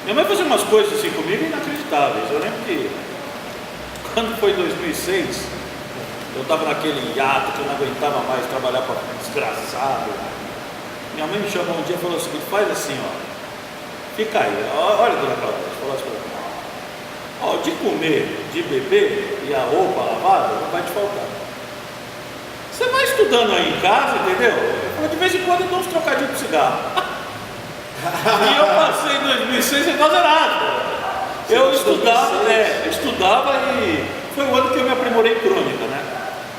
Minha mãe fazia umas coisas assim comigo inacreditáveis. Eu lembro que quando foi 2006, eu estava naquele hiato que eu não aguentava mais trabalhar para desgraçado. Minha mãe me chamou um dia e falou o seguinte: faz assim, ó, fica aí, olha, dona Cláudia, falou assim pra mim, ó, de comer, de beber e a roupa lavada não vai te faltar. Você vai estudando aí em casa, entendeu? Eu falei, de vez em quando eu dou uns trocadinhos pro cigarro. E eu passei em 2006 sem fazer nada. Eu estudava e foi o ano que eu me aprimorei em crônica, né?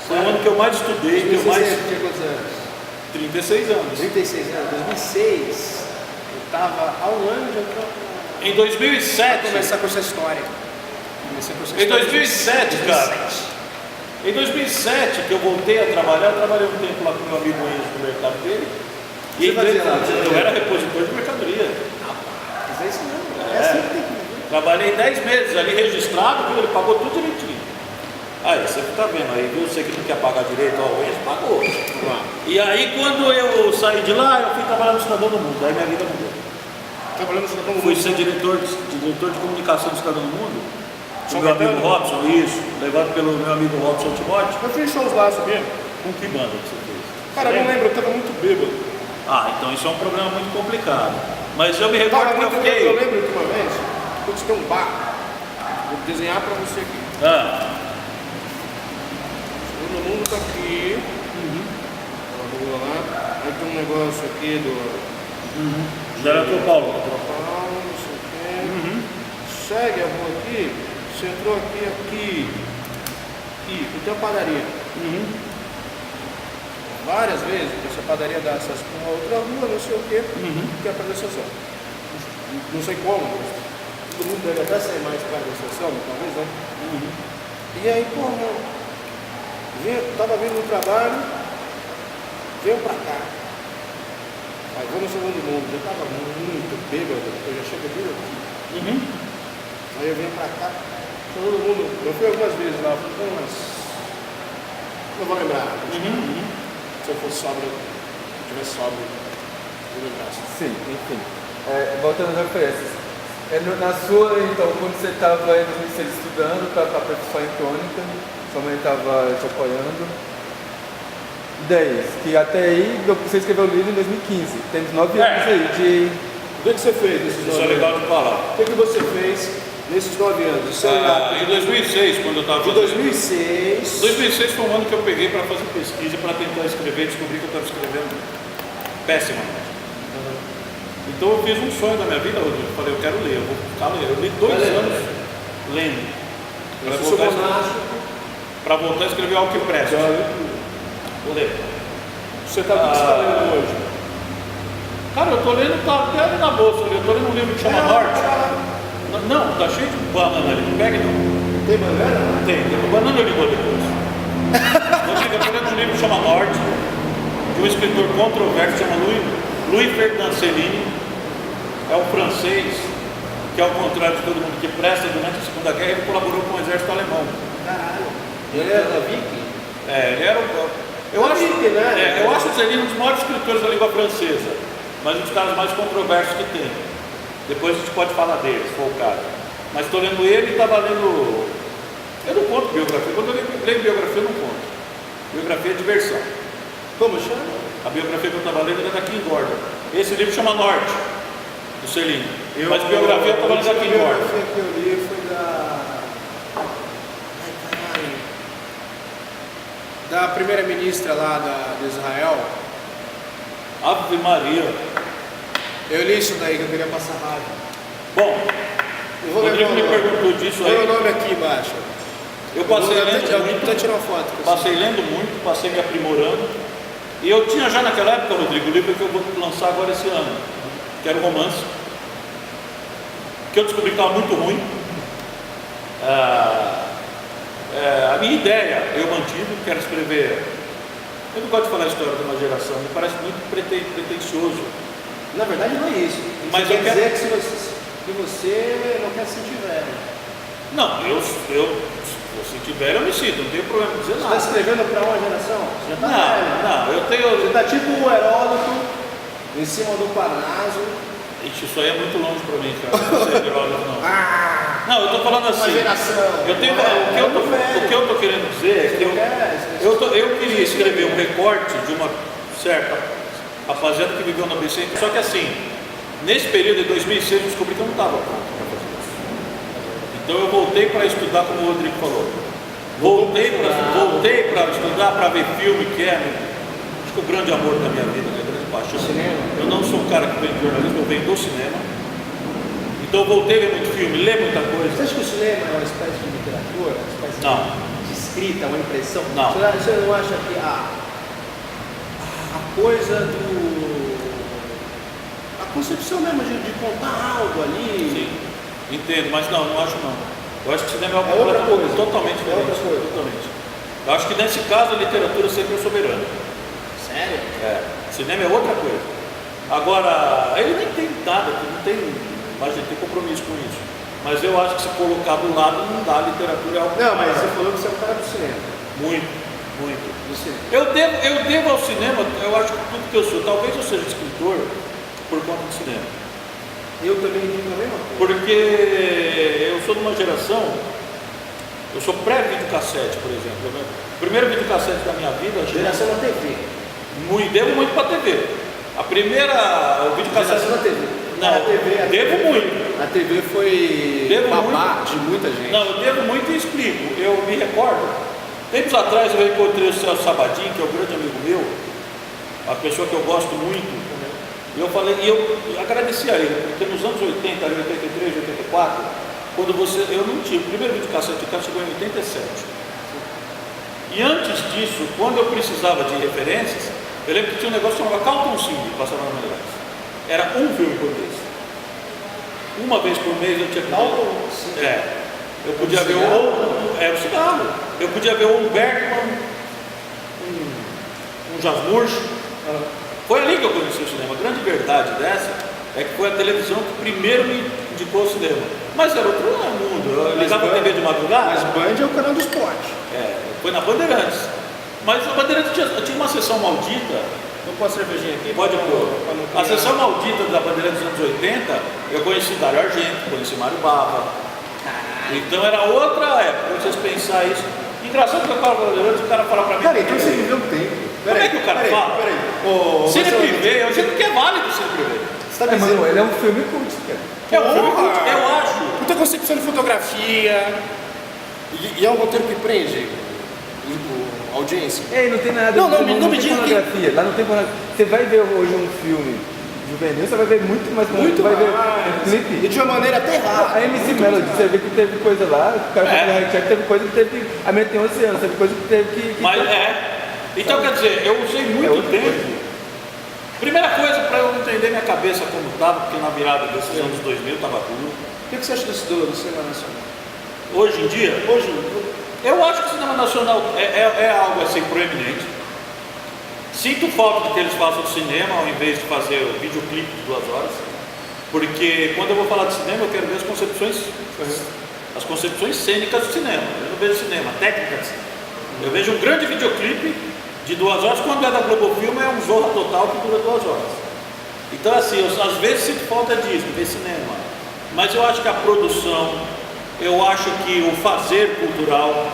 Foi o ano que eu mais estudei, que eu mais... Tinha quantos anos? 36 anos. 36 anos. 2006, eu estava há um ano de entrar Em 2007... começar com essa história. Em 2007, cara. Em 2007, que eu voltei a trabalhar, eu trabalhei um tempo lá com meu amigo Enzo no mercado dele. E Você fazia lá? eu era repositor de mercadoria. Mas é isso mesmo. É assim que tem que viver. Trabalhei 10 meses ali registrado, ele pagou tudo direitinho. Aí, você tá vendo aí, viu? Você que não quer pagar direito, ó, o Enzo pagou. E aí, quando eu saí de lá, eu fui trabalhar no Cidadão do Mundo, aí minha vida mudou. Trabalhando no Cidadão do Fui Mundo. ser diretor de comunicação do Cidadão do Mundo, com São meu amigo Caetano? Robson, isso, levado pelo meu amigo Robson Timóteo. Eu fiz shows lá, sabia? Com que banda que você fez? Cara, eu não lembro, eu tava muito bêbado. Ah, então isso é um problema muito complicado. Mas eu me Tava recordo que eu muito bêbado, eu fiquei. lembro que uma vez, putz, tem um bar. Vou desenhar pra você aqui. Todo mundo tá aqui. Uma rua lá. Aí tem um negócio aqui do Já era pro Paulo. Paulo, não sei o quê. Segue a rua aqui. Você entrou aqui. E tem uma padaria. Várias vezes, essa padaria dá acesso para uma outra rua, não sei o quê, que é a estação. Não sei como, mas todo mundo deve até ser mais perto da estação, talvez, né? E aí, pô, tava vindo do trabalho, veio pra cá. Aí vou no segundo mundo, já tava muito bêbado, eu já chego bêbado aqui. Aí eu venho pra cá, todo mundo, eu fui algumas vezes lá, eu fui umas. Não vou lembrar. Se eu fosse sóbrio, se tivesse sóbrio, eu lembrasse. Sim, enfim. Voltando às referências. Na sua, então, quando você estava em 2006 estudando para a profissão em crônica, sua mãe estava te apoiando. 10, que até aí você escreveu o livro em 2015. Temos 9 anos aí de. O que você fez nesses Isso 9 é anos? legal de falar. O que você fez nesses 9 anos? Isso Em 2006, quando eu estava de 2006. 2006 foi um ano que eu peguei para fazer pesquisa, para tentar escrever, e descobri que eu estava escrevendo péssimamente. Então eu fiz um sonho da minha vida, Rodrigo. Eu falei, eu quero ler, eu vou ficar lendo. Eu li 2 anos lendo. Para voltar a escrever algo que presta. Vou ler. Você está lendo hoje? Cara, eu tô lendo, tá até ali na bolsa ali. Eu tô lendo um livro que chama Norte. Não, tá cheio de banana ali. Não pega não. Tem banana? Tem banana eu li depois. Eu tô lendo um livro que chama Norte, de um escritor controverso que chama Louis Ferdinand Céline. É um francês que, ao contrário de todo mundo que presta, durante a Segunda Guerra, ele colaborou com o exército alemão. Caralho. Ele era da Viking? Ele era eu acho o Céline um dos maiores escritores da língua francesa, mas um dos caras mais controversos que tem. Depois a gente pode falar dele, se for o caso. Mas estou lendo ele e estava lendo. Eu não conto biografia. Quando eu leio biografia, eu não conto. Biografia é diversão. Como chama? A biografia que eu estava lendo era da Kim Gordon. Esse livro chama Norte, do Céline. Mas biografia eu estava lendo da Kim Gordon. A biografia que eu li foi da. Da primeira-ministra lá de Israel. Ave Maria. Eu li isso daí que eu queria passar raiva. Bom, Eu o vou Rodrigo me lembrar o nome. perguntou disso Põe o aí. nome aqui embaixo. Eu passei Vou lendo até muito. tirar uma foto. Passei lendo muito, passei me aprimorando. E eu tinha já naquela época, Rodrigo, o livro que eu vou lançar agora esse ano, que era o Romance, que eu descobri que estava muito ruim. A minha ideia, eu mantive, quero escrever. Eu não gosto de falar a história de uma geração, me parece muito pretencioso. Na verdade não é isso. Mas Isso eu quer quero- dizer que você não quer se sentir velho. Não, se tiver, eu me sinto, não tenho problema em dizer Você está nada. escrevendo para uma geração? Você já está velho. Não, eu Você tenho. está tipo o Heródoto em cima do Parnaso. Ixi, isso aí é muito longe pra mim, cara. Não sei, Heródoto, não. Ah! Não, eu tô falando Uma assim. geração. Eu tenho, o que eu tô querendo dizer é que eu queria escrever um recorte de uma certa rapaziada que viveu na BC, só que assim, nesse período de 2006 eu descobri que eu não estava pronto para fazer isso. Então eu voltei para estudar, como o Rodrigo falou. Voltei para estudar, para ver filme, que é, acho que o grande amor da minha vida, a grande paixão. Cinema. Eu não sou um cara que vem de jornalismo, eu venho do cinema. Então eu voltei a ver muito filme, ler muita Você coisa. acha que o cinema é uma espécie de literatura? Uma espécie Não. de escrita, uma impressão? Não. Você não acha que a coisa a concepção mesmo de contar algo ali... Sim, entendo, mas não acho não. Eu acho que cinema é É algo outra coisa. totalmente É diferente. outra coisa. Totalmente. Eu acho que nesse caso a literatura sempre é soberana. Sério? Cinema é outra coisa. Agora, ele nem tem nada, não tem, mas ele tem compromisso com isso. Mas eu acho que se colocar do lado não dá, a literatura é algo. Não, mas você falou que você é um cara do cinema. Muito, muito. Do cinema. Eu devo ao cinema, eu acho que tudo que eu sou, talvez eu seja escritor por conta do cinema. Eu também digo a mesma coisa. Porque eu sou de uma geração, eu sou pré-videocassete, por exemplo. Né? O primeiro videocassete da minha vida, Geração da TV. devo muito para a TV. A primeira, o videocassete. Geração da TV. Não, A TV, devo muito. A TV foi Devo babá muito. de muita gente. Não, eu devo muito e explico. Eu me recordo, tempos atrás eu encontrei o Celso Sabadin, que é um grande amigo meu, uma pessoa que eu gosto muito. E eu falei, e eu agradeci a ele, porque nos anos 80, 83, 84, quando eu não tinha, o primeiro videocassete de casa chegou em 87. E antes disso, quando eu precisava de referências, eu lembro que tinha um negócio chamado Carlton Cine, passava na Maneiras. Era um filme por mês. Uma vez por mês eu tinha que eu podia ver o cigarro. Eu podia ver o Bergman, um Jasmurch. Foi ali que eu conheci o cinema. A grande verdade dessa é que foi a televisão que primeiro me indicou o cinema. Mas era outro mundo. Eu ligava a TV de madrugada. Mas Band é o canal do esporte. Foi na Bandeirantes. Mas a Bandeirantes tinha uma sessão maldita. Não posso cervejinha aqui? Pode pôr. A sessão maldita da Bandeirantes dos anos 80, eu conheci Dario Argento, conheci Mário Bava. Então era outra época, vocês pensar isso. Engraçado que eu falo Bandeirantes, o cara fala pra mim. Cara, então você viveu um tempo. Como é que o cara fala? Cine privê, eu sei que é válido o cine privê. Você tá dizendo, Mano, ele é um filme cult, cara. É um filme cult, eu acho. Muita concepção de fotografia. E é um roteiro que prende a audiência. Ei, não tem nada. Não me tem diga pornografia. Lá não tem pornografia. Você vai ver hoje um filme juvenil, você vai ver muito mais Muito vai mais. ver um clipe. E de uma maneira até errada. A MC Melody, você vê que teve coisa lá, o cara fez o check, teve coisa que teve que. A minha tem 11 anos, teve coisa que teve que. Mas então quer dizer, eu usei muito tempo. Primeira coisa, para eu entender minha cabeça como estava, porque na virada desses anos 2000 estava tudo. O que você acha do cinema nacional? Hoje em dia, eu acho que o cinema nacional é algo assim proeminente. Sinto falta de que eles façam cinema ao invés de fazer o videoclipe de 2 horas, porque quando eu vou falar de cinema eu quero ver as concepções cênicas do cinema. Eu não vejo cinema, técnica de cinema. Eu vejo um grande videoclipe de 2 horas, quando é da Globo Filme é um Zorra Total que dura 2 horas. Então assim, às vezes sinto falta disso, ver cinema. Mas eu acho que a produção, eu acho que o fazer cultural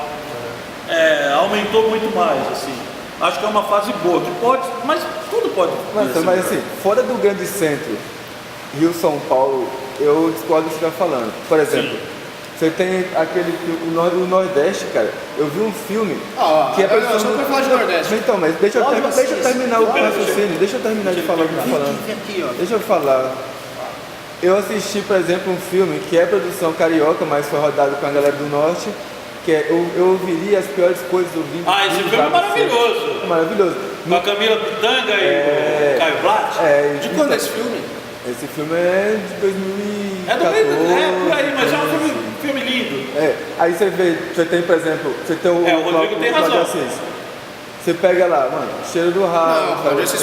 aumentou muito mais, assim. Acho que é uma fase boa, que pode, mas tudo pode. Mas assim, fora do grande centro, Rio, São Paulo, eu discordo do que você está falando. Por exemplo, você tem o Nordeste, cara. Eu vi um filme que é eu só quero falar de Nordeste. Então, mas deixa eu terminar o raciocínio, deixa eu terminar de falar o que eu tô falando. Deixa eu falar. Eu assisti, por exemplo, um filme que é produção carioca, mas foi rodado com a galera do Norte, que é Eu Ouviria as Piores Coisas do Vinho. Esse filme é maravilhoso. Maravilhoso. Com a Camila Pitanga e o Caio Blatt. De quando é esse filme? Esse filme é de 2014. Por aí, mas é um filme lindo. Aí você tem, por exemplo, você tem o Rodrigo tem razão. Você pega lá, mano, cheiro do ralo.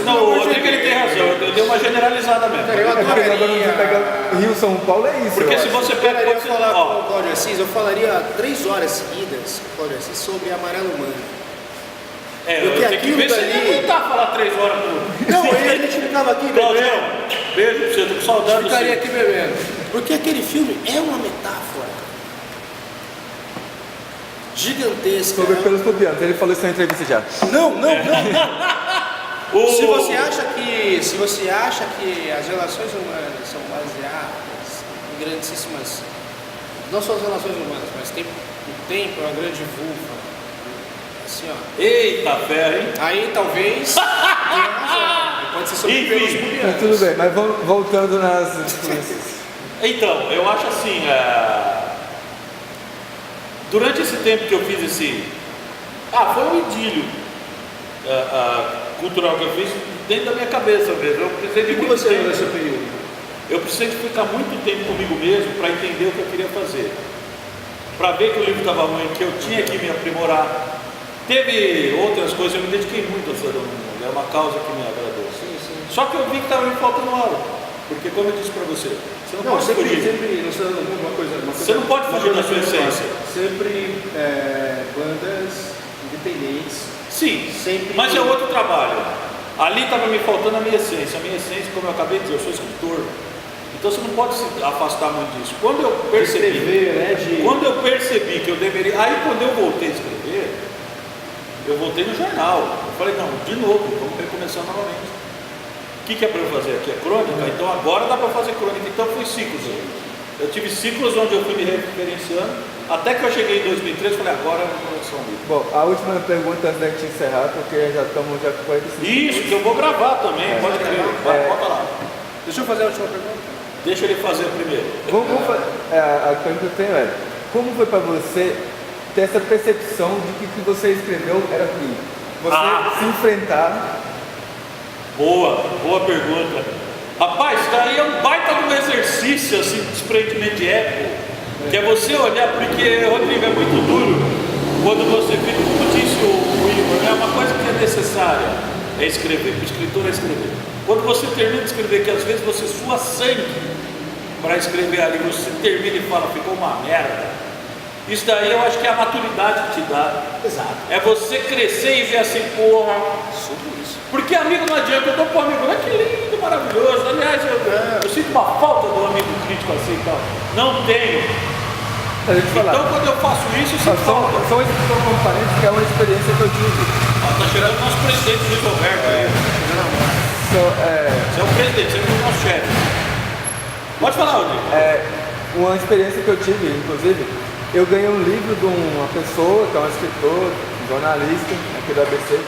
Não, o Rodrigo ele tem razão, eu dei uma generalizada mesmo. Agora você pega Rio, São Paulo, é isso. Porque se você pega, eu falar com o Cláudio Assis, eu falaria 3 horas seguidas com o Cláudio Assis sobre Amarelo Mano. Eu tenho que ver se ele ia aguentar falar 3 horas por. Não, aí a gente ficava aqui bebendo. Beijo pra você, tô com saudade. Ficaria aqui bebendo. Porque aquele filme é uma metáfora gigantesca. Sobre pelos pubianos, ele falou isso na entrevista já. Não. Se você acha que as relações humanas são baseadas em grandíssimas, não só as relações humanas, mas o tempo é uma grande vulva. Assim, ó. Eita ferro, hein? Aí talvez tenha razão. Pode ser sobre pelos pubianos. Mas tudo bem, mas vamos voltando nas. Então, eu acho assim. Durante esse tempo que eu fiz foi um idílio cultural que eu fiz dentro da minha cabeça mesmo. Eu precisei de muito tempo nesse período. Eu precisei de ficar muito tempo comigo mesmo para entender o que eu queria fazer. Para ver que o livro estava ruim, que eu tinha que me aprimorar. Teve outras coisas, eu me dediquei muito a Cidadão do Mundo. É uma causa que me agradou. Só que eu vi que estava me faltando aula. Porque, como eu disse para você, você não, Não, pode sempre, fugir. sempre, não sei, uma coisa. Você não pode fugir da sua essência. Sempre bandas independentes. Sim, Sempre. mas é outro trabalho. Ali estava me faltando a minha essência. A minha essência, como eu acabei de dizer, eu sou escritor. Então você não pode se afastar muito disso. Quando eu percebi, escrever, né, quando eu percebi que eu deveria, aí quando eu voltei a escrever, eu voltei no jornal. Eu falei, não, de novo, vamos recomeçar novamente. O que é para eu fazer aqui? É crônica? Então agora dá para fazer crônica. Então foi ciclos. Eu tive ciclos onde eu fui me referenciando, até que eu cheguei em 2013 e falei, agora eu vou lançar um livro. Bom, a última pergunta antes da gente encerrar, porque já estamos com 45 Isso, que eu vou gravar também, pode crer. Vai, bota lá. Deixa eu fazer a última pergunta. Deixa ele fazer primeiro. A pergunta que eu tenho é, como foi para você ter essa percepção de que o que você escreveu era ruim? Você se enfrentar... Boa pergunta. Rapaz, isso daí é um baita de um exercício assim, de desprendimento de ego, que é você olhar, porque, Rodrigo, é muito duro quando você fica, como disse o Igor, é uma coisa que é necessária, é escrever, o escritor é escrever. Quando você termina de escrever, que às vezes você sua sangue para escrever ali, você termina e fala, ficou uma merda. Isso daí eu acho que é a maturidade que te dá. Exato. É você crescer e ver assim, porra. Sobre isso. Porque amigo não adianta, eu dou pro amigo, olha que lindo, maravilhoso. Aliás, eu sinto uma falta do amigo crítico assim e tal. Não tenho. Deixa eu te falar. Então quando eu faço isso, eu sinto falta. Só uma explicação comparente, que é uma experiência que eu tive. Tá chegando o nosso presidente Luiz Roberto aí. Você é o presidente, você é o nosso chefe. Pode falar, Rodrigo. Uma experiência que eu tive, inclusive, eu ganhei um livro de uma pessoa, que é um escritor, um jornalista aqui do ABC.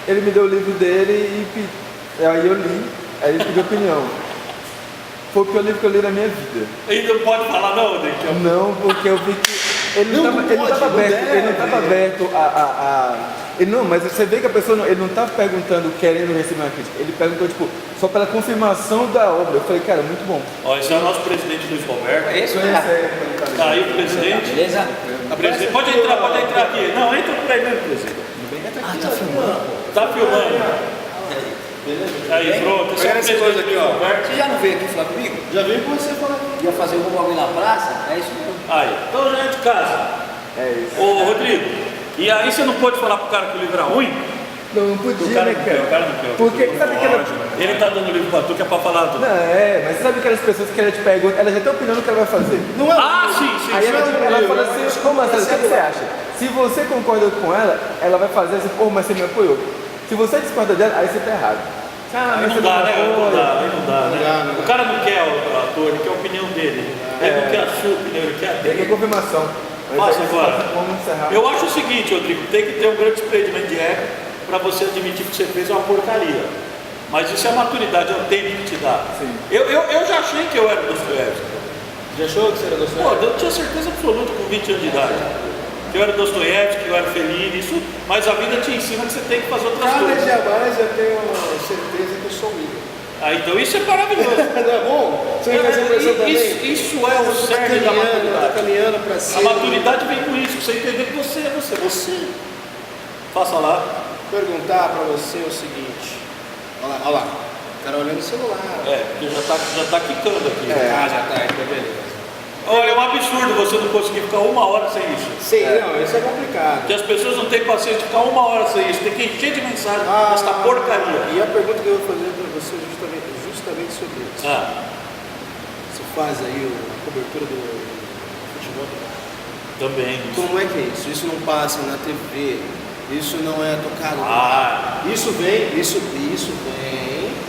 Ele me deu o livro dele e aí eu li, aí ele pediu opinião. Foi o pior livro que eu li na minha vida. E não pode falar não, Rodrigo. Não, porque eu vi que ele não estava aberto Não, mas você vê que a pessoa ele não está perguntando querendo receber uma crítica. Ele perguntou, tipo, só pela confirmação da obra. Eu falei, cara, muito bom. Ó, esse é o nosso presidente Luiz Roberto. É isso, Tá aí o presidente. Beleza? Presidente. Pode entrar aqui. Não, entra por aí mesmo, presidente. Tá filmando? Tá filmando. Aí, pronto. Esse é o Pega essa coisa presidente aqui, Luiz ó. Roberto. Você já não veio aqui falar comigo? Já vi com você falar. Ia fazer algum bagulho na praça? É isso mesmo. Aí, então já é de casa. É isso. Ô, Rodrigo, e aí você não pode falar pro cara que o livro é ruim? Não podia, né, O cara não quer. Porque, sabe aquela... Ele tá dando o livro pra tu que é pra falar tudo. Não, mas sabe aquelas pessoas que ela te pergunta, ela já tem opinião do que ela vai fazer. Não é Sim. Aí ela fala assim, como assim, o que você acha? Se você concorda com ela, ela vai fazer assim, pô, mas você me apoiou. Se você discorda dela, aí você tá errado. Aí não dá, né? Aí não dá, né? O cara não quer o ator, ele quer a opinião dele. Ele não quer a sua opinião, ele quer a Tem que dele. confirmação. Passa agora. Vamos encerrar. Eu acho o seguinte, Rodrigo, tem que ter um grande desprendimento de ego para você admitir que você fez uma porcaria. Mas isso é a maturidade, é o tempo que te dá. Sim. Eu já achei que eu era Dostoiévski. Já achou que você era Pô, Dostoiévski? eu tinha certeza absoluta com 20 anos de idade. Que eu era Dostoiévski, que eu era Fellini, isso, mas a vida te ensina que você tem que fazer outras Cada coisas. dia mais eu tenho certeza que eu sou o Igor. Ah, então isso é maravilhoso. Não é bom? Você vai fazer impressão também? Isso é o cerne da Tá maturidade. caminhando pra A cima. maturidade vem com isso, você entender que você é você. Você. Faça lá. Perguntar pra você o seguinte. Olha lá. O cara olhando o celular. Porque já tá quicando aqui. Ah, já tá. Então beleza. Olha, é um absurdo você não conseguir ficar 1 hora sem isso. Sei, não, isso é complicado. Porque as pessoas não têm paciência de ficar 1 hora sem isso. Tem que encher de mensagem dessa porcaria. E a pergunta que eu vou fazer pra você é justamente sobre isso. Você faz aí a cobertura do futebol. Também. Como é que é isso? Isso não passa na TV, isso não é tocado. Isso vem,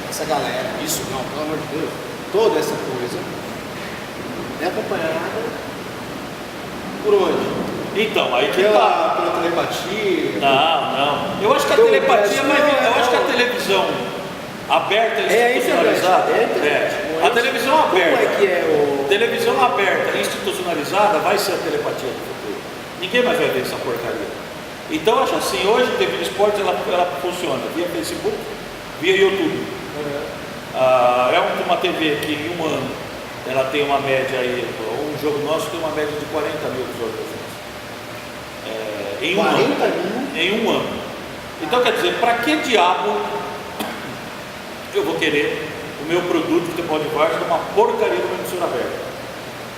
essa galera, isso não, pelo amor de Deus, toda essa coisa é acompanhada por onde? Então, aí que tá. Pela telepatia? Não. Eu acho que a Então, telepatia não, eu acho que a televisão aberta e institucionalizada. A televisão aberta. Como é que é o. Televisão aberta e institucionalizada vai ser a telepatia do futuro. Ninguém mais vai ver essa porcaria. Então eu acho assim, hoje a TV de esportes ela funciona via Facebook, via YouTube. É uma TV que em 1 ano ela tem uma média aí, um jogo nosso tem uma média de 40 mil visualizações. Em 1 ano. 40 mil? Em 1 ano. Então quer dizer, para que diabo eu vou querer meu produto de futebol de várzea é uma porcaria de uma emissora aberta.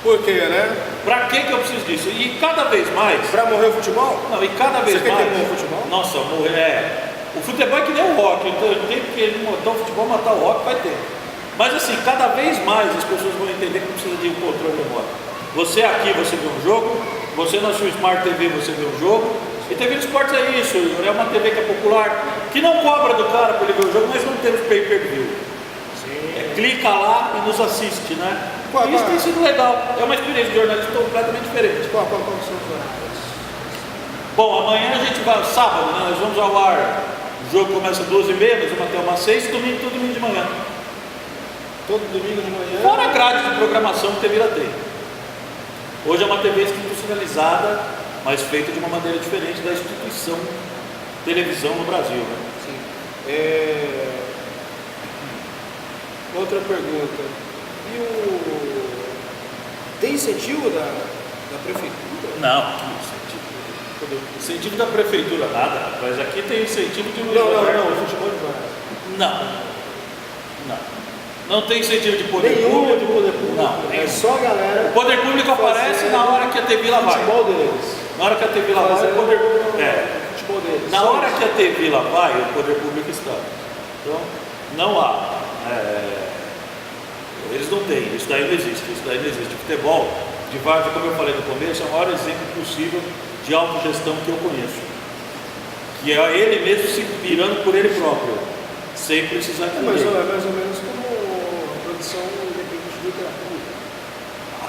Por quê, né? Pra que eu preciso disso? E cada vez mais... Pra morrer o futebol? Não, e cada vez Você quer mais... que morra o futebol? Nossa, morrer... O futebol é que nem o rock. Então, tem que ele matar o futebol, matar o rock, vai ter. Mas assim, cada vez mais as pessoas vão entender que não precisa de um controle remoto. Você aqui, você vê um jogo, você na sua Smart TV, você vê um jogo, e TV de esportes é isso, é uma TV que é popular, que não cobra do cara para ele ver o jogo, mas não temos pay-per-view. Clica lá e nos assiste, né? E isso tem sido legal, é uma experiência de jornalismo completamente diferente. Qual são os horários? Bom, amanhã a gente vai, sábado, né, nós vamos ao ar, o jogo começa às 12h30, nós vamos até umas 6, domingo, todo domingo de manhã. Todo domingo de manhã. Fora a grade de programação que a TV tem. Hoje é uma TV institucionalizada, mas feita de uma maneira diferente da instituição televisão no Brasil. Né? Sim. Outra pergunta. Tem incentivo da prefeitura? Não, incentivo da prefeitura nada, mas aqui tem incentivo de Não, futebol de várzea. Não tem incentivo de poder Nenhum público. de poder público. Não, É só a galera. o poder público aparece na hora que a TV lá vai. Futebol deles. Na hora que a TV lá vai, o poder Futebol deles. Na hora que a TV lá vai, o poder público está. Então, não há. Eles não têm, isso daí não existe. Futebol de várzea, como eu falei no começo, é o maior exemplo possível de autogestão que eu conheço. Que é ele mesmo se virando por ele próprio, sem precisar de ninguém. É mais ou menos como a produção independente de literatura.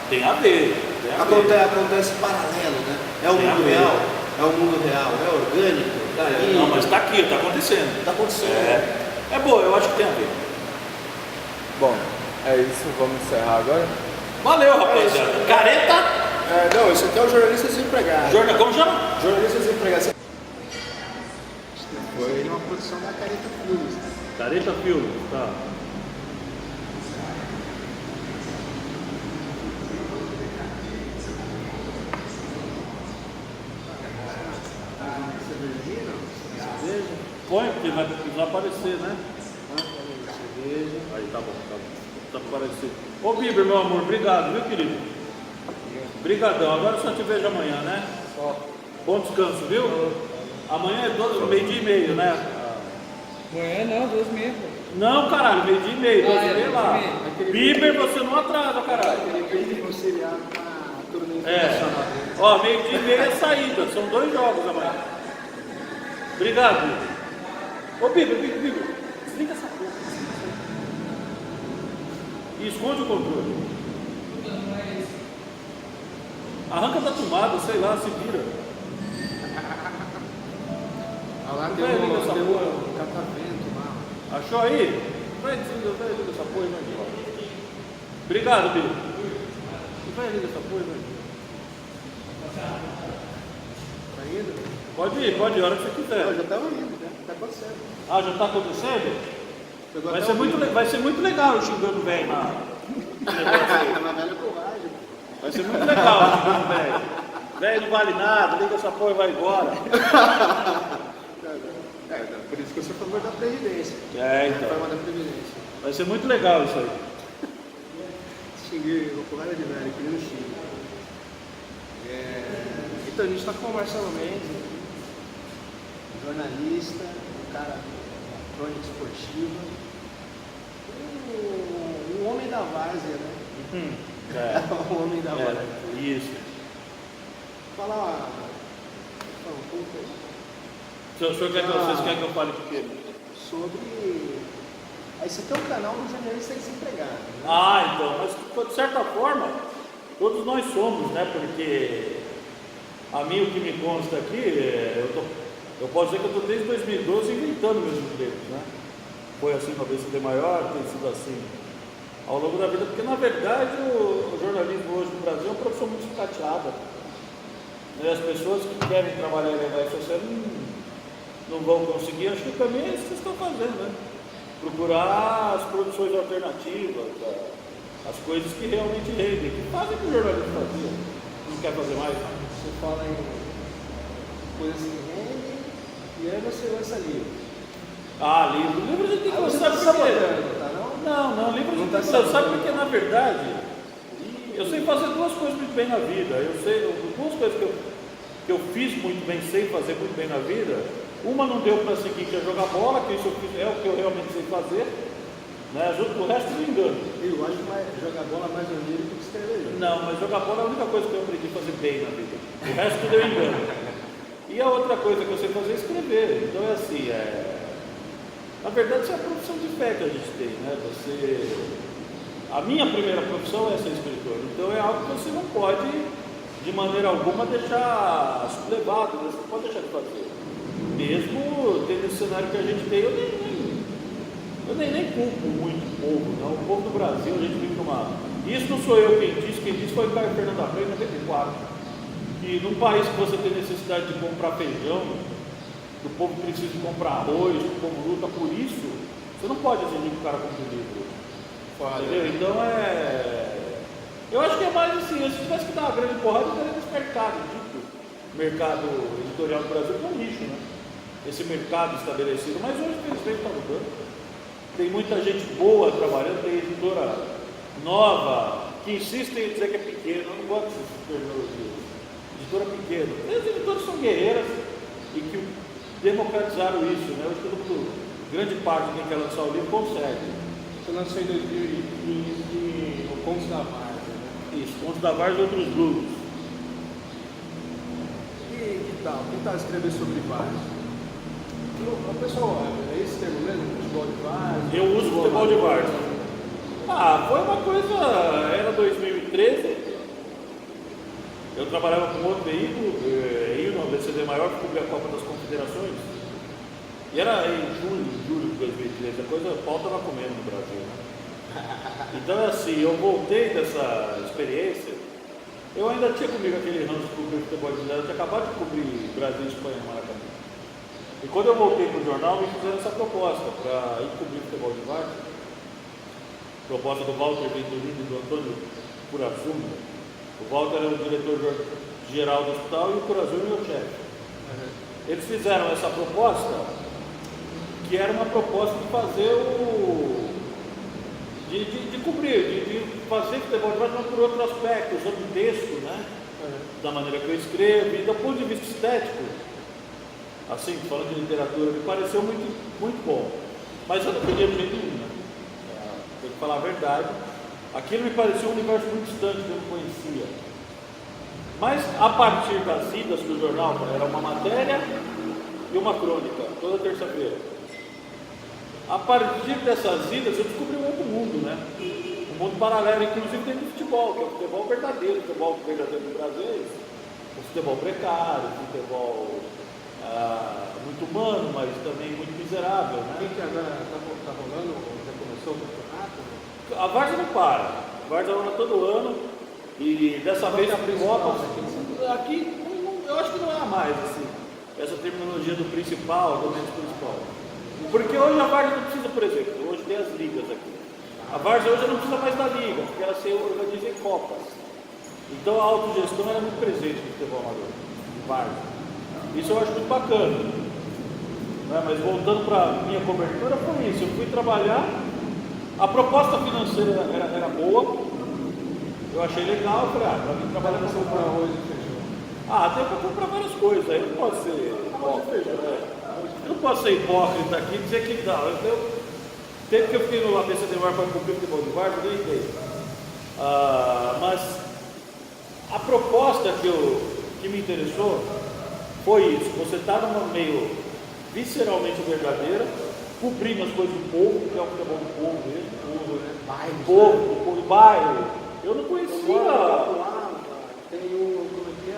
Tem a ver. Acontece paralelo, né? É o mundo real, é orgânico, tá aí. Não, mas está aqui, está acontecendo. Está acontecendo. É boa, eu acho que tem a ver. Bom, é isso, vamos encerrar agora? Valeu, rapaziada. Careta. Não, esse aqui é o jornalista desempregado. Como chama? Jornalista desempregado. Foi uma produção da Careta Filmes. Careta Filmes, tá. Põe, porque vai precisar aparecer, né? Cerveja. Aí, tá bom. Tá aparecendo. Ô, Bíblia, meu amor, obrigado, viu, querido? Obrigadão. Agora só te vejo amanhã, né? Só. Bom descanso, viu? Amanhã é meio-dia e meio, né? Amanhã não, 2h30. Não, caralho, meio-dia e meio, 2h30 lá. 2h30. Bíblia, você não atrasa, caralho. Depende de conciliar com a turma É. internacional. Ó, meio-dia e meio é saída. São 2 jogos amanhã. Obrigado, Bíblia. Ô, Bíblia, desliga essa porra. E esconde o controle. Arranca da tomada, sei lá, se vira. Lá tem um catavento lá. Achou aí? Vai desliga essa porra e vai embora. Obrigado, Bíblia. Vai ligar essa porra e vai embora. Tá indo? Pode ir, a hora que você quiser. Já estava indo, né? Tá acontecendo. Ah, já está acontecendo? Pegou Vai até ser muito legal eu xingando o velho na. na velha covarde. Vai ser muito legal eu xingando o velho. Velho não vale nada, liga essa porra e vai embora. Por isso que eu sou a favor da Previdência. Então. Reforma da Previdência. Vai ser muito legal isso aí. Xinguei, vou porrada de velho, que nem no Chile. Então a gente está com o Marcelo Mendes, jornalista, um cara crônica esportiva, um homem da várzea, né? Um homem da várzea. Isso. Fala um pouco aí Vocês querem que eu fale por quê? sobre. Aí você tem um canal do jornalista desempregado. Né? Então, mas de certa forma, todos nós somos, né? Porque a mim, o que me consta aqui, eu posso dizer que eu estou desde 2012 inventando meus empregos, né? Foi assim com a BCD Maior, tem sido assim ao longo da vida, porque na verdade o jornalismo hoje no Brasil é uma profissão muito sucateada. E as pessoas que querem trabalhar em levar isso não vão conseguir. Acho que o caminho é isso que vocês estão fazendo, né? Procurar as produções alternativas, as coisas que realmente rendem, que fazem o que o jornalismo fazia. Não quer fazer mais? Você fala em coisas que rendem e aí você lança livro. Livro a gente tem que Você lançar está por quê? sabotando, tá não? Não, Não, livro de figura, sabe porque na verdade eu sei fazer duas coisas muito bem na vida. Eu sei, duas coisas que eu fiz muito bem, sei fazer muito bem na vida. Uma não deu para seguir, que é jogar bola, que isso é o que eu realmente sei fazer. Né? O resto me engano. Eu acho que jogar bola mais ou menos do que escrever. Não, mas jogar bola é a única coisa que eu aprendi a fazer bem na vida. O resto tudo eu engano. E a outra coisa que eu sei fazer é escrever. Então é assim, na verdade isso é a profissão de fé que a gente tem, né? A minha primeira profissão é ser escritor. Então é algo que você não pode, de maneira alguma, deixar sublevado, né? Você não pode deixar de fazer. Mesmo tendo esse cenário que a gente tem, eu nem culpo muito o povo, não. O povo do Brasil, a gente vive numa... Isso não sou eu quem disse foi o Caio Fernando Abreu em 94. Que num país que você tem necessidade de comprar feijão, que o povo precisa de comprar arroz, que o povo luta por isso, você não pode exigir que o cara compre o livro. Entendeu? Então eu acho que é mais assim, se tivesse que dar uma grande porrada, eu teria nesse mercado, tipo, mercado editorial do Brasil, que é um nicho, né? Esse mercado estabelecido, mas hoje infelizmente está mudando. Tem muita gente boa trabalhando, tem editora nova, que insistem em dizer que é pequena, eu não gosto dessas terminologias. Editora pequena. As editoras são guerreiras e que democratizaram isso, né? Hoje todo mundo, grande parte de quem quer lançar o livro consegue. Você lançou em 2015 o Contos da Várzea, né? Isso, Contos da Várzea e outros blues. E que tal escrever sobre várzea? O pessoal, é esse termo mesmo? Futebol de várzea? Eu uso futebol de várzea. Foi uma coisa, era 2013, eu trabalhava com outro veículo, no BCD maior, que cobria a Copa das Confederações, e era em julho de 2013, a pau estava comendo no Brasil. Então assim, eu voltei dessa experiência, eu ainda tinha comigo aquele ranço de cobrir futebol de várzea, eu tinha acabado de cobrir Brasil e Espanha no Maracanã. E quando eu voltei para o jornal, me fizeram essa proposta para ir cobrir futebol de várzea. Proposta do Walter Venturini e do Antônio Curazumma. O Walter era o diretor-geral do hospital e o Curazumma é o chefe. Eles fizeram essa proposta, que era uma proposta de fazer de cobrir, de fazer futebol de várzea, mas por outro aspecto, sobre o texto, né? Da maneira que eu escrevo, e do ponto de vista estético, assim, falando de literatura, me pareceu muito, muito bom. Mas eu não podia de jeito nenhum, né? Tenho que falar a verdade. Aquilo me parecia um universo muito distante que eu não conhecia. Mas a partir das idas do jornal, era uma matéria e uma crônica, toda terça-feira. A partir dessas idas eu descobri um outro mundo, né? Um mundo paralelo, inclusive dentro do futebol, que é o futebol verdadeiro. O futebol verdadeiro do Brasil é esse. O futebol precário, o futebol muito humano, mas também muito miserável, né? Quem que agora está rolando? Já começou o campeonato? A Várzea não para. A Várzea rola todo ano e dessa vez a Copa aqui eu acho que não é mais assim, essa terminologia do principal, do menos principal. Porque hoje a Várzea não precisa, por exemplo, hoje tem as ligas aqui. A Várzea hoje não precisa mais da liga, porque ela se organiza em copas. Então a autogestão era muito presente no futebol amador, em Várzea. Isso eu acho muito bacana. Né? Mas voltando para a minha cobertura, foi isso. Eu fui trabalhar, a proposta financeira era boa, eu achei legal, eu falei, para mim trabalhar nessa comprar arroz e feijão. tem para comprar várias coisas, aí não posso ser hipócrita, né? Eu não posso ser hipócrita aqui e dizer que não. Tempo que eu fiquei no ABCD para cumprir o futebol de várzea, eu ganhei. Mas a proposta que me interessou foi isso, você está num meio visceralmente verdadeiro, cobrindo as coisas do povo, que é o futebol do povo mesmo, povo, bairro. Eu não conhecia. Tem o. Como é que é?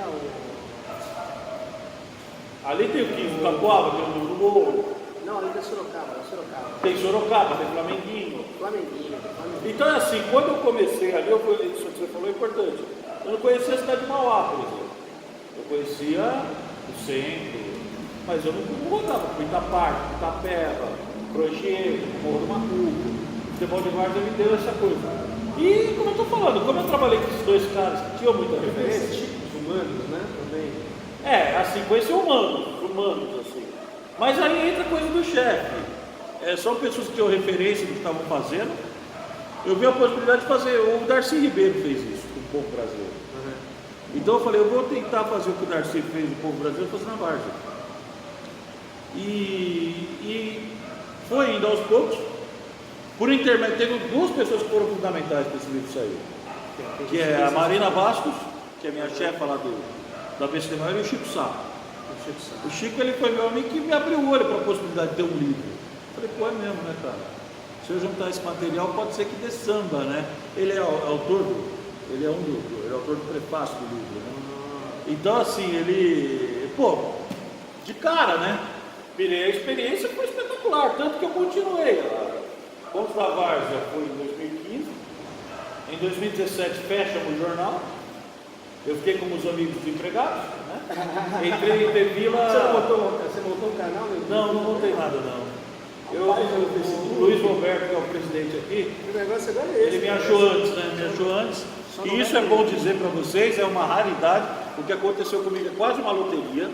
Ali tem o 15 do Cacoaba, tem o do Morro. Não, ali tem Sorocaba. Tem Sorocaba, tem Flamenguinho. Flamenguinho. Então é assim, quando eu comecei ali, isso que você falou é importante. Eu não conhecia a cidade de Mauá, por exemplo. Eu conhecia o centro, mas eu não voltava para Itaparque, Itapeva, Crochê, Morro do Macuco. O futebol de várzea me deu essa coisa. E como eu estou falando, como eu trabalhei com esses dois caras que tinham muita referência, Tipos humanos, né? Também. assim, conheci humanos, assim. Mas aí entra a coisa do chefe. São pessoas que tinham referência do que estavam fazendo, eu vi a possibilidade de fazer, o Darcy Ribeiro fez isso com o povo brasileiro. Então eu falei, eu vou tentar fazer o que o Darcy fez com o povo brasileiro, fazer na Várzea. E foi indo aos poucos, por intermédio, teve duas pessoas que foram fundamentais para esse livro sair, que é a Marina Bastos, que é minha chefa lá da BCD Maior, e o Chico Sá. O Chico, ele foi meu amigo que me abriu o olho para a possibilidade de ter um livro. Eu falei, pô, é mesmo, né, cara? Se eu juntar esse material, pode ser que dê samba, né? Ele é autor ele é autor do prefácio do livro, né? Então, assim, ele, pô, de cara, né? Virei a experiência, foi espetacular, tanto que eu continuei. Contos da Várzea foi em 2015, em 2017 fechamos o jornal, eu fiquei como os amigos desempregados, né? Entrei em Devila. Você montou um canal? Não montei nada, não. O Luiz Roberto, que é o presidente aqui, O negócio agora é esse. ele me achou antes, né? Me achou antes. E isso é bom dizer para vocês, é uma raridade. O que aconteceu comigo é quase uma loteria.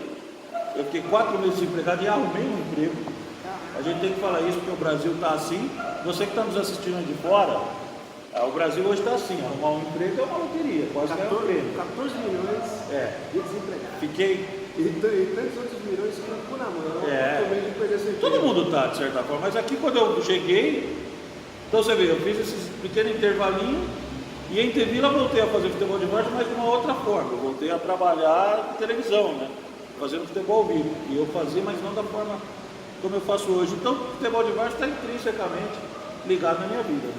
Eu fiquei 4 meses desempregado e arrumei um emprego. A gente tem que falar isso porque o Brasil está assim. Você que está nos assistindo de fora, o Brasil hoje está assim. Arrumar um emprego é uma loteria, quase ganhar um prêmio. 14 milhões de desempregados. Fiquei. E tantos outros milhões com o cu na mão. Com medo de perder seu emprego. Todo mundo está, de certa forma. Mas aqui, quando eu cheguei, então você vê, eu fiz esse pequeno intervalinho. E em Devila voltei a fazer futebol de várzea, mas de uma outra forma. Eu voltei a trabalhar em televisão, né? Fazendo futebol ao vivo. E eu fazia, mas não da forma como eu faço hoje. Então, o futebol de várzea está intrinsecamente ligado na minha vida. Né?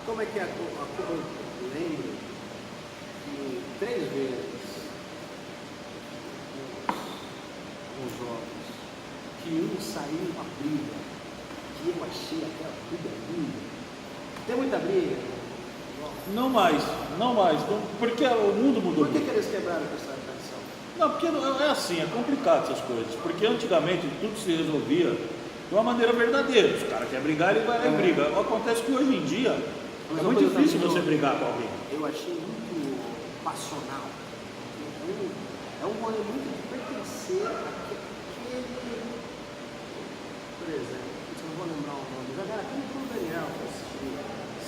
Como é que é eu lembro que 3 vezes nos jogos que um saiu com a briga, que eu achei aquela briga linda. Tem muita briga? Não mais. Porque o mundo mudou. Por que eles quebraram essa tradição? Não, porque é assim, é complicado essas coisas. Porque antigamente tudo se resolvia de uma maneira verdadeira. Se o cara quer brigar, ele vai lá e briga. Acontece que hoje em dia é muito difícil você brigar com alguém. Eu achei muito passional. É um rolê muito de pertencer àquele. Por exemplo, se eu não vou lembrar o nome, jogaram aqui com o Daniel, para assistir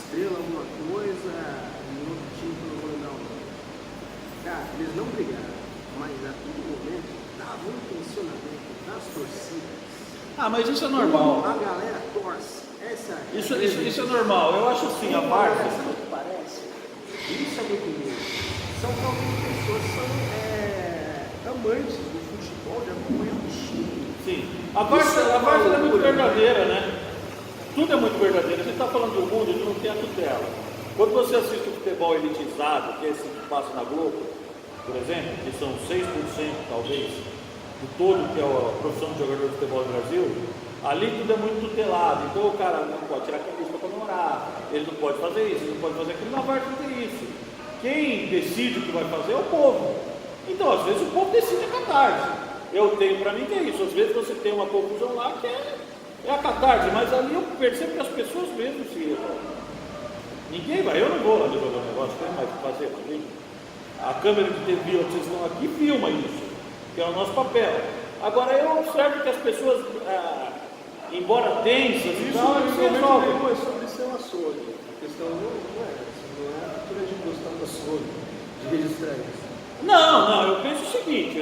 Estrela, alguma coisa, e outro time que eu não vou lembrar o nome. Cara, eles não brigaram, mas a todo momento dava um tensionamento nas torcidas. Mas isso é normal. A galera torce. Isso é normal. Eu acho assim, a Várzea. Sabe o que parece? Isso é muito lindo. São realmente pessoas que são amantes do futebol, de acompanhar o time. Sim. A Várzea é muito verdadeira, né? Tudo é muito verdadeiro. Você está falando do mundo, ele não tem a tutela. Quando você assiste o futebol elitizado, que é esse que passa na Globo, por exemplo, que são 6% talvez, do todo que é a profissão de jogador de futebol no Brasil, ali tudo é muito tutelado. Então o cara não pode tirar a camisa para comemorar, ele não pode fazer isso, ele não pode fazer aquilo. Na Várzea não tem isso. Quem decide o que vai fazer é o povo. Então, às vezes, o povo decide a catarse. Eu tenho para mim que é isso. Às vezes você tem uma confusão lá que é a catarse, mas ali eu percebo que as pessoas mesmo se resolvem. Ninguém vai, eu não vou lá jogar um negócio, tem mais o que fazer para mim. A câmera de TV, vocês estão aqui, filma isso, que é o nosso papel. Agora eu observo que as pessoas, embora tensas, isso não se resolve. Não é sobre seu açougue. A questão não é essa, não é a cultura de gostar do açougue, de registrar isso. Não, eu penso o seguinte,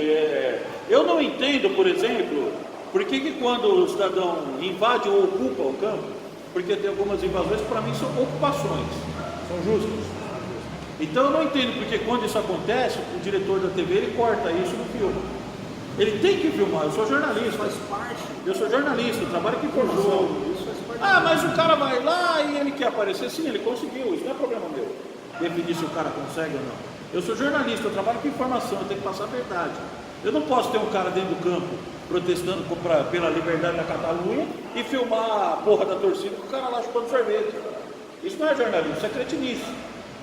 eu não entendo, por exemplo, por que quando o cidadão invade ou ocupa o campo, porque tem algumas invasões que para mim são ocupações, são justas. Então eu não entendo porque quando isso acontece, o diretor da TV ele corta isso no filme. Ele tem que filmar, eu sou jornalista. Faz parte. Eu sou jornalista, eu trabalho com informação. Isso faz parte. Mas o cara vai lá e ele quer aparecer, sim, ele conseguiu, isso não é problema meu. Definir se o cara consegue ou não. Eu sou jornalista, eu trabalho com informação, eu tenho que passar a verdade. Eu não posso ter um cara dentro do campo protestando pela liberdade da Catalunha e filmar a porra da torcida com o cara lá chupando sorvete. Isso não é jornalismo, isso é cretinice.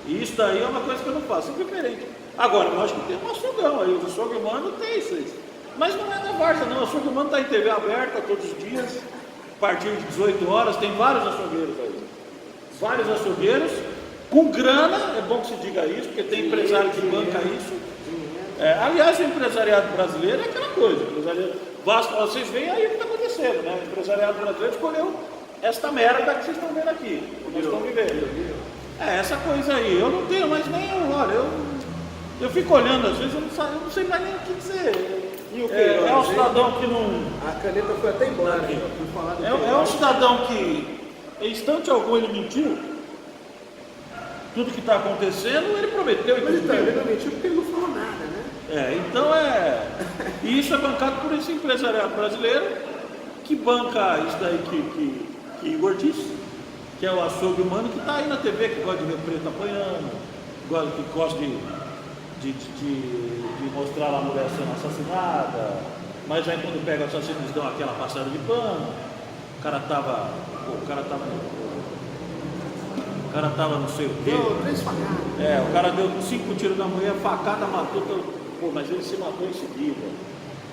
E isso daí é uma coisa que eu não faço, é diferente. Agora, eu acho que tem um açouguão aí, o açougue humano tem isso aí. Mas não é na Várzea não, o açougue humano está em TV aberta todos os dias, a partir de 18 horas, tem vários açougueiros aí. Vários açougueiros, com grana, é bom que se diga isso, porque tem empresário que banca isso. Aliás, o empresariado brasileiro é aquela coisa, vocês veem aí o que está acontecendo, né? O empresariado brasileiro escolheu esta merda que vocês estão vendo aqui, que nós estamos vivendo. Essa coisa aí, eu não tenho mais nem, olha, eu fico olhando às vezes, eu não sei mais nem o que dizer. E o É um cidadão que não... A caneta foi até embora. Por falar do É um cidadão que, em instante algum, ele mentiu. Tudo que está acontecendo, ele prometeu e Mas cumpriu. ele não mentiu porque ele não falou nada, né? Então E isso é bancado por esse empresariado brasileiro que banca isso daí que Igor disse, que é o açougue humano que está aí na TV, que gosta de ver preto apanhando, que gosta de mostrar lá a mulher sendo assassinada, mas aí quando pega o assassino eles dão aquela passada de pano, o cara tava não sei o quê. Deu 3 facadas. O cara deu 5 tiros na mulher, facada, matou, pô, mas ele se matou em seguida.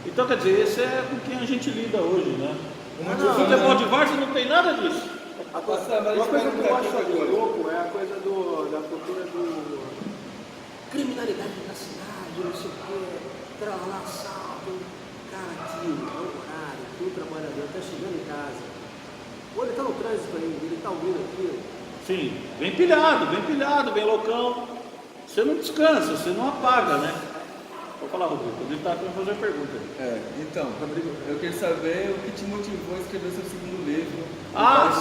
Então quer dizer, esse é com quem a gente lida hoje, né? O futebol de várzea não tem nada disso. Uma coisa que eu acho aqui louco é a coisa da cultura do Criminalidade da cidade, não sei o quê, tralá, assalto, cara, aquilo, horário, tudo trabalhador, tá chegando em casa. Ou ele tá no trânsito ainda, ele tá ouvindo aquilo. Sim, bem pilhado, bem loucão. Você não descansa, você não apaga, né? Vou falar, Rodrigo, ele está querendo fazer uma pergunta. Então, Rodrigo, eu queria saber o que te motivou a escrever seu segundo livro.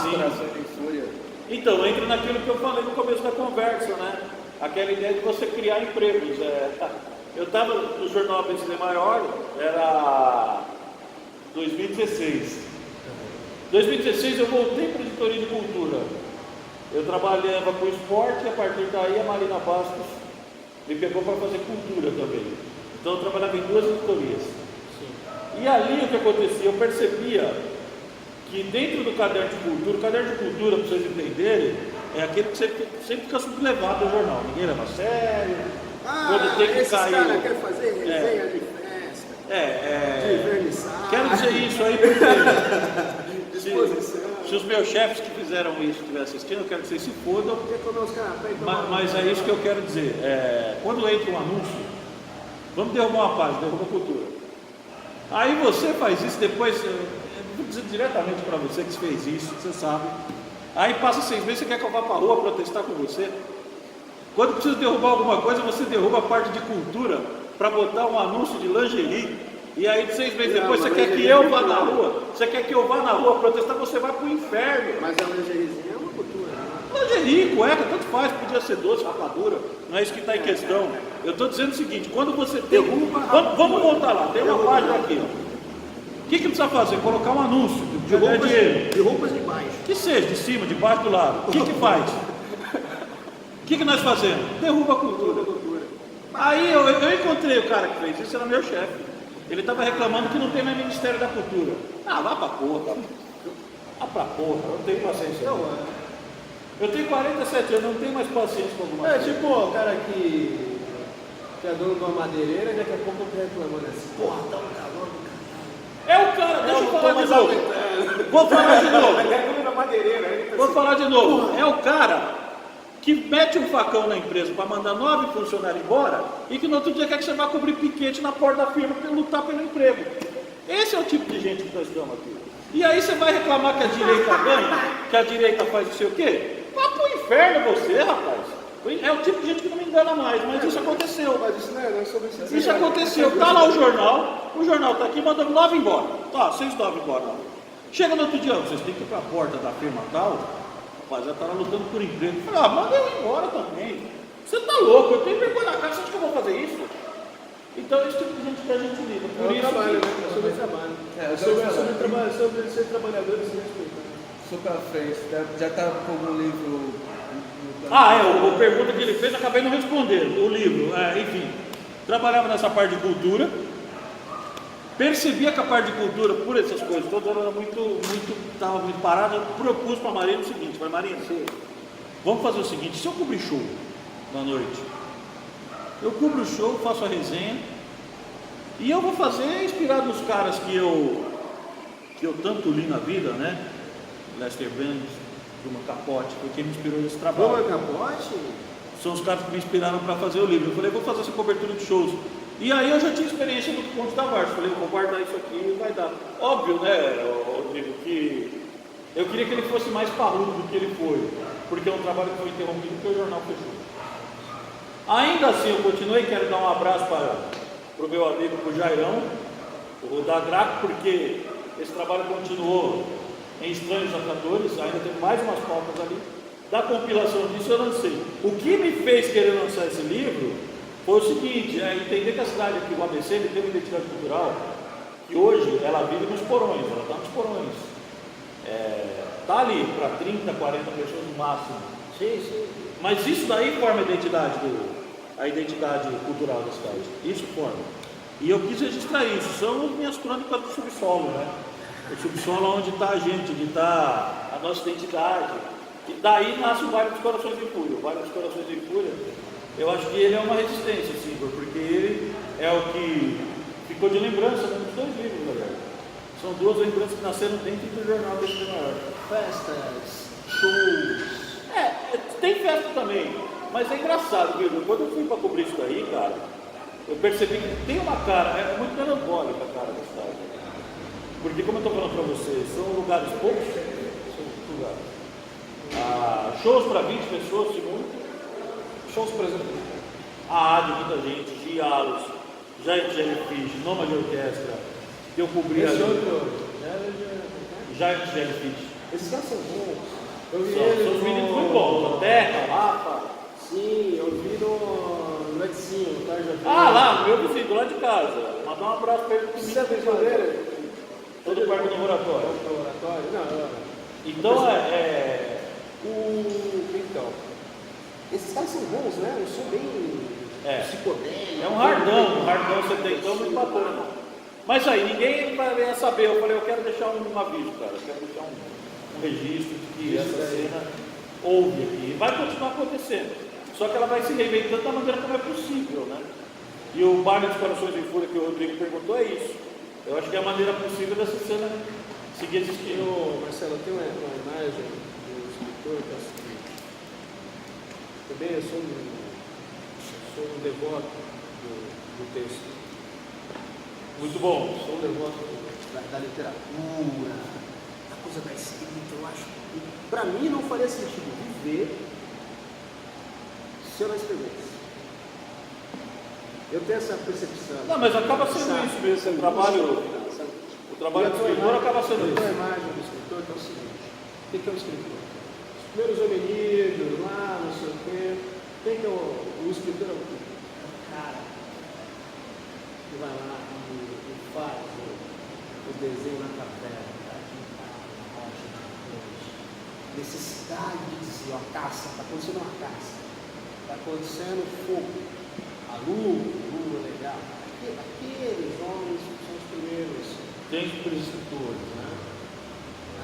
Sim. Corações em Fúria. Então, entra naquilo que eu falei no começo da conversa, né? Aquela ideia de você criar empregos. Eu estava no jornal ABC Maior, era 2016. 2016 eu voltei para a editoria de cultura. Eu trabalhava com esporte e a partir daí a Marina Bastos me pegou para fazer cultura também. Então eu trabalhava em 2 editorias. E ali o que acontecia? Eu percebia que dentro do caderno de cultura, o caderno de cultura, para vocês entenderem, é aquele que sempre fica sublevado no jornal. Ninguém leva a sério. Quando tem que esses cair. caras querem fazer resenha de festa, de vernissage. Quero dizer isso aí porque disposição. se os meus chefes que fizeram isso estiverem assistindo, eu quero que vocês se fodam. Quer comer os canapés, então Mas é isso que eu quero dizer. Quando entra um anúncio, vamos derrubar uma página, derruba a cultura. Aí você faz isso, depois, eu vou dizer diretamente para você que fez isso, você sabe. Aí passa 6 meses, você quer que eu vá para a rua protestar com você. Quando precisa derrubar alguma coisa, você derruba a parte de cultura para botar um anúncio de lingerie. E aí 6 meses depois você quer que eu vá na rua. Você quer que eu vá na rua protestar, você vai para o inferno. Mas a lingeriezinha é uma cultura, né? Lingerie, cueca, tanto faz, podia ser doce, rapadura, não é isso que está em questão. Eu estou dizendo o seguinte, quando você derruba. Vamos voltar lá, tem uma página aqui, ó. O que precisa fazer? Colocar um anúncio de ganhar dinheiro. De roupas de baixo. Que seja, de cima, de baixo, do lado. O que faz? O que nós fazemos? Derruba a cultura. Aí eu encontrei o cara que fez isso, era meu chefe. Ele estava reclamando que não tem mais Ministério da Cultura. Vá pra porra. Vá pra porra, eu não tenho paciência. Eu tenho 47 anos, não tenho mais paciência com alguma coisa. tipo o cara que é dono de uma madeireira e daqui a pouco eu tô reclamando assim, porra, tá um calor do caralho. É o cara, deixa eu falar de novo. Vou falar de novo. Ele é dono da madeireira, ele Vou falar de novo. É o cara que mete um facão na empresa para mandar 9 funcionários embora e que no outro dia quer que você vá cobrir piquete na porta da firma para lutar pelo emprego. Esse é o tipo de gente que nós estamos aqui. E aí você vai reclamar que a direita ganha, que a direita faz não sei o quê? Vá pro inferno você, rapaz. É o tipo de gente que não me engana mais, mas isso aconteceu. Mas isso não é sobre isso. Isso aconteceu. Tá lá o jornal tá aqui mandando 9 embora. Tá, 6, 9 embora. Chega no outro dia, vocês têm que ir para a porta da firma tal. Rapaz, já tá lá lutando por emprego. Eu falei, manda eu ir embora também. Você tá louco, eu tenho vergonha na cara, você acha que eu vou fazer isso? Então, esse tipo de gente que a gente lida. Por isso trabalho, que... né? É sobre trabalho. Sobre ser trabalhador e se respeitar. Sobre a frente, já está como um livro. A pergunta que ele fez, acabei não respondendo. O livro, enfim. Trabalhava nessa parte de cultura. Percebia que a parte de cultura, por essas coisas todas, ela era estava muito parada. Eu propus para a Marina o seguinte: falei, Marina, vamos fazer o seguinte, se eu cobrir show na noite, eu cubro o show, faço a resenha, e eu vou fazer inspirado nos caras que eu tanto li na vida, né? Lester Bangs, Truman Capote, foi quem me inspirou nesse trabalho. Truman Capote? São os caras que me inspiraram para fazer o livro. Eu falei, vou fazer essa cobertura de shows. E aí eu já tinha experiência do Contos da Várzea. Falei, vou guardar isso aqui e vai dar. Óbvio, né, Rodrigo, que Eu queria que ele fosse mais parrudo do que ele foi, porque é um trabalho que foi interrompido porque o jornal fechou. Ainda assim, eu continuei, quero dar um abraço para o meu amigo, para o Jairão, o da Graco, porque esse trabalho continuou em Estranhos Atratores, ainda tem mais umas pautas ali. Da compilação disso eu lancei. O que me fez querer lançar esse livro foi o seguinte, é entender que a cidade aqui, o ABC, ele tem uma identidade cultural, que hoje ela vive nos porões, ela está nos porões. Está ali para 30, 40 pessoas no máximo. Sim, sim. Mas isso daí forma a identidade cultural da cidade. Isso forma. E eu quis registrar isso. São as minhas crônicas do subsolo, né? O subsolo onde está a gente, onde está a nossa identidade. E daí nasce o Baile dos Corações em Fúria. O Baile dos Corações em Fúria, eu acho que ele é uma resistência, sim, porque ele é o que ficou de lembrança, né, dos dois livros, galera. São duas lembranças que nasceram dentro do jornal desse maior. Festas, shows. Tem festa também, mas é engraçado, viu? Quando eu fui para cobrir isso daí, cara, eu percebi que tem uma cara, é muito melancólica a cara da cidade. Porque, como eu estou falando para vocês, são lugares poucos, são lugares. Shows para 20 pessoas, segundo. Shows, por exemplo, a de muita gente, Gialos, Giant Jellyfish, Noma de Orquestra, que eu cobri Esse ali. outro, Giant Jellyfish. esses caras são bons. Eu vi São eles os meninos no... muito bons, a Teca, Rafa. Sim, eu vi no Edinho, tá? Já vi. Lá, meu vizinho, do lado de casa. Mandar um abraço para ele comigo. Você é vizinho dele? Todo perto do laboratório. No oratório? Não. Então Então, esses caras são bons, né? Eu sou bem psicodélico. é um hardão 70 muito bacana. Mas aí, ninguém vai saber. Eu falei, eu quero deixar um aviso, cara. Eu quero deixar um registro de que essa cena houve aqui. Vai continuar acontecendo. Só que ela vai se reinventando da maneira como é possível, né? E o Baile dos Corações em Fúria que o Rodrigo perguntou é isso. Eu acho que é a maneira possível dessa cena seguir existindo. Marcelo, tem uma imagem do escritor que é o seguinte. Também eu sou um devoto do texto. Muito bom. Sou um devoto Da literatura, da coisa da escrita, eu acho. Pra mim não faria sentido viver se eu não escrevesse. Eu tenho essa percepção. Não, mas acaba sendo isso mesmo. O trabalho do escritor acaba sendo A isso. imagem do escritor que é o seguinte: o que é um escritor? Os primeiros hominídeos, lá, não sei o quê. Tem que o escritor é o quê? É o cara que vai lá e faz o desenho na caverna, na rocha, necessidade de dizer, ó, caça, está acontecendo uma caça, está acontecendo fogo, a lua legal. Aqueles homens são os primeiros escritores, né?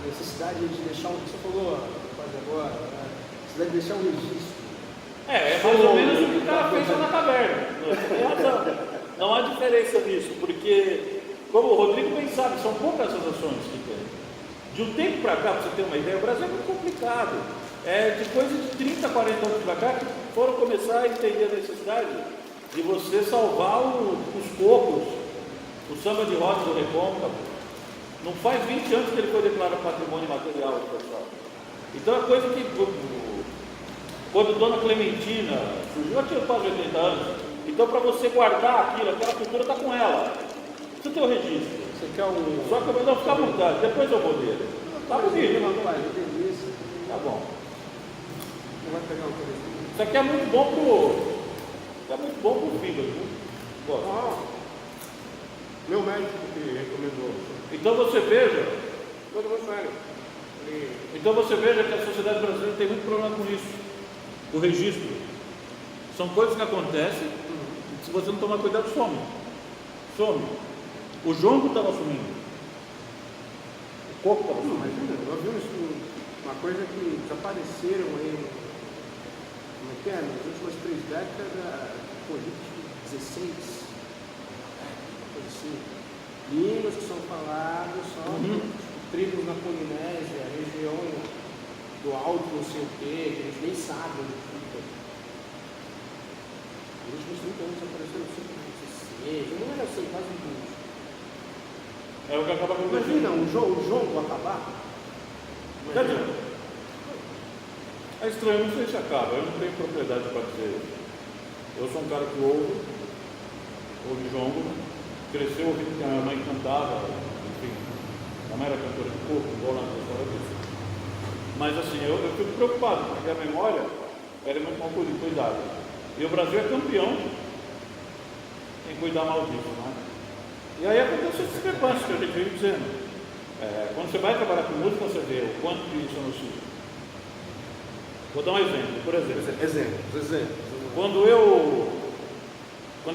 A necessidade de deixar o que você falou quase agora, né? A necessidade de deixar um registro. É mais ou menos o que o cara fez lá na caverna. Você tem razão. Não há diferença nisso, porque, como o Rodrigo bem sabe, são poucas as ações que tem. De um tempo para cá, para você ter uma ideia, o Brasil é muito complicado. De coisa de 30, 40 anos para cá, que foram começar a entender a necessidade de você salvar os cocos, o samba de roda do Recôncavo. Não faz 20 anos que ele foi declarado patrimônio material, pessoal. Então é coisa que, quando Dona Clementina surgiu, ela tinha quase 80 anos. Então, para você guardar aquilo, aquela cultura está com ela. Você tem o registro. Você quer um... Só que eu não ficar à vontade, depois eu vou dele. Tá bonito. Rapaz, eu tenho isso. Tá bom. Não vai pegar um telefone. Isso aqui é muito bom pro fígado, viu? Gosto. Meu médico que recomendou. Então você veja. Todo mundo sério. Então você veja que a sociedade brasileira tem muito problema com isso. O registro. São coisas que acontecem, e se você não tomar cuidado, some. O jongo estava sumindo. O coco estava sumindo. Imagina, nós vimos uma coisa que desapareceram aí, como é que é? Nas últimas 3 décadas, política 16, uma coisa assim. Línguas que são faladas só tribos na Polinésia, região do alto não sei o quê, que eles nem sabem onde fica. Nos últimos 30 anos apareceram 16, não era assim, quase 20. É o que acaba acontecendo. Imagina o jongo acabar. Quer dizer, é estranho, não sei se acaba, eu não tenho propriedade para dizer. Eu sou um cara que ouve jongo, cresceu ouvindo que a minha mãe cantava, enfim, a mãe era cantora de corpo, igual na história disso. Mas assim, eu fico preocupado, porque a memória era muito mal cuidada. E o Brasil é campeão em cuidar mal disso, né? E aí acontece essa discrepância que a gente vive dizendo. Quando você vai trabalhar com música, você vê o quanto que isso é nocivo. Vou dar um exemplo, por exemplo. Exemplos. Quando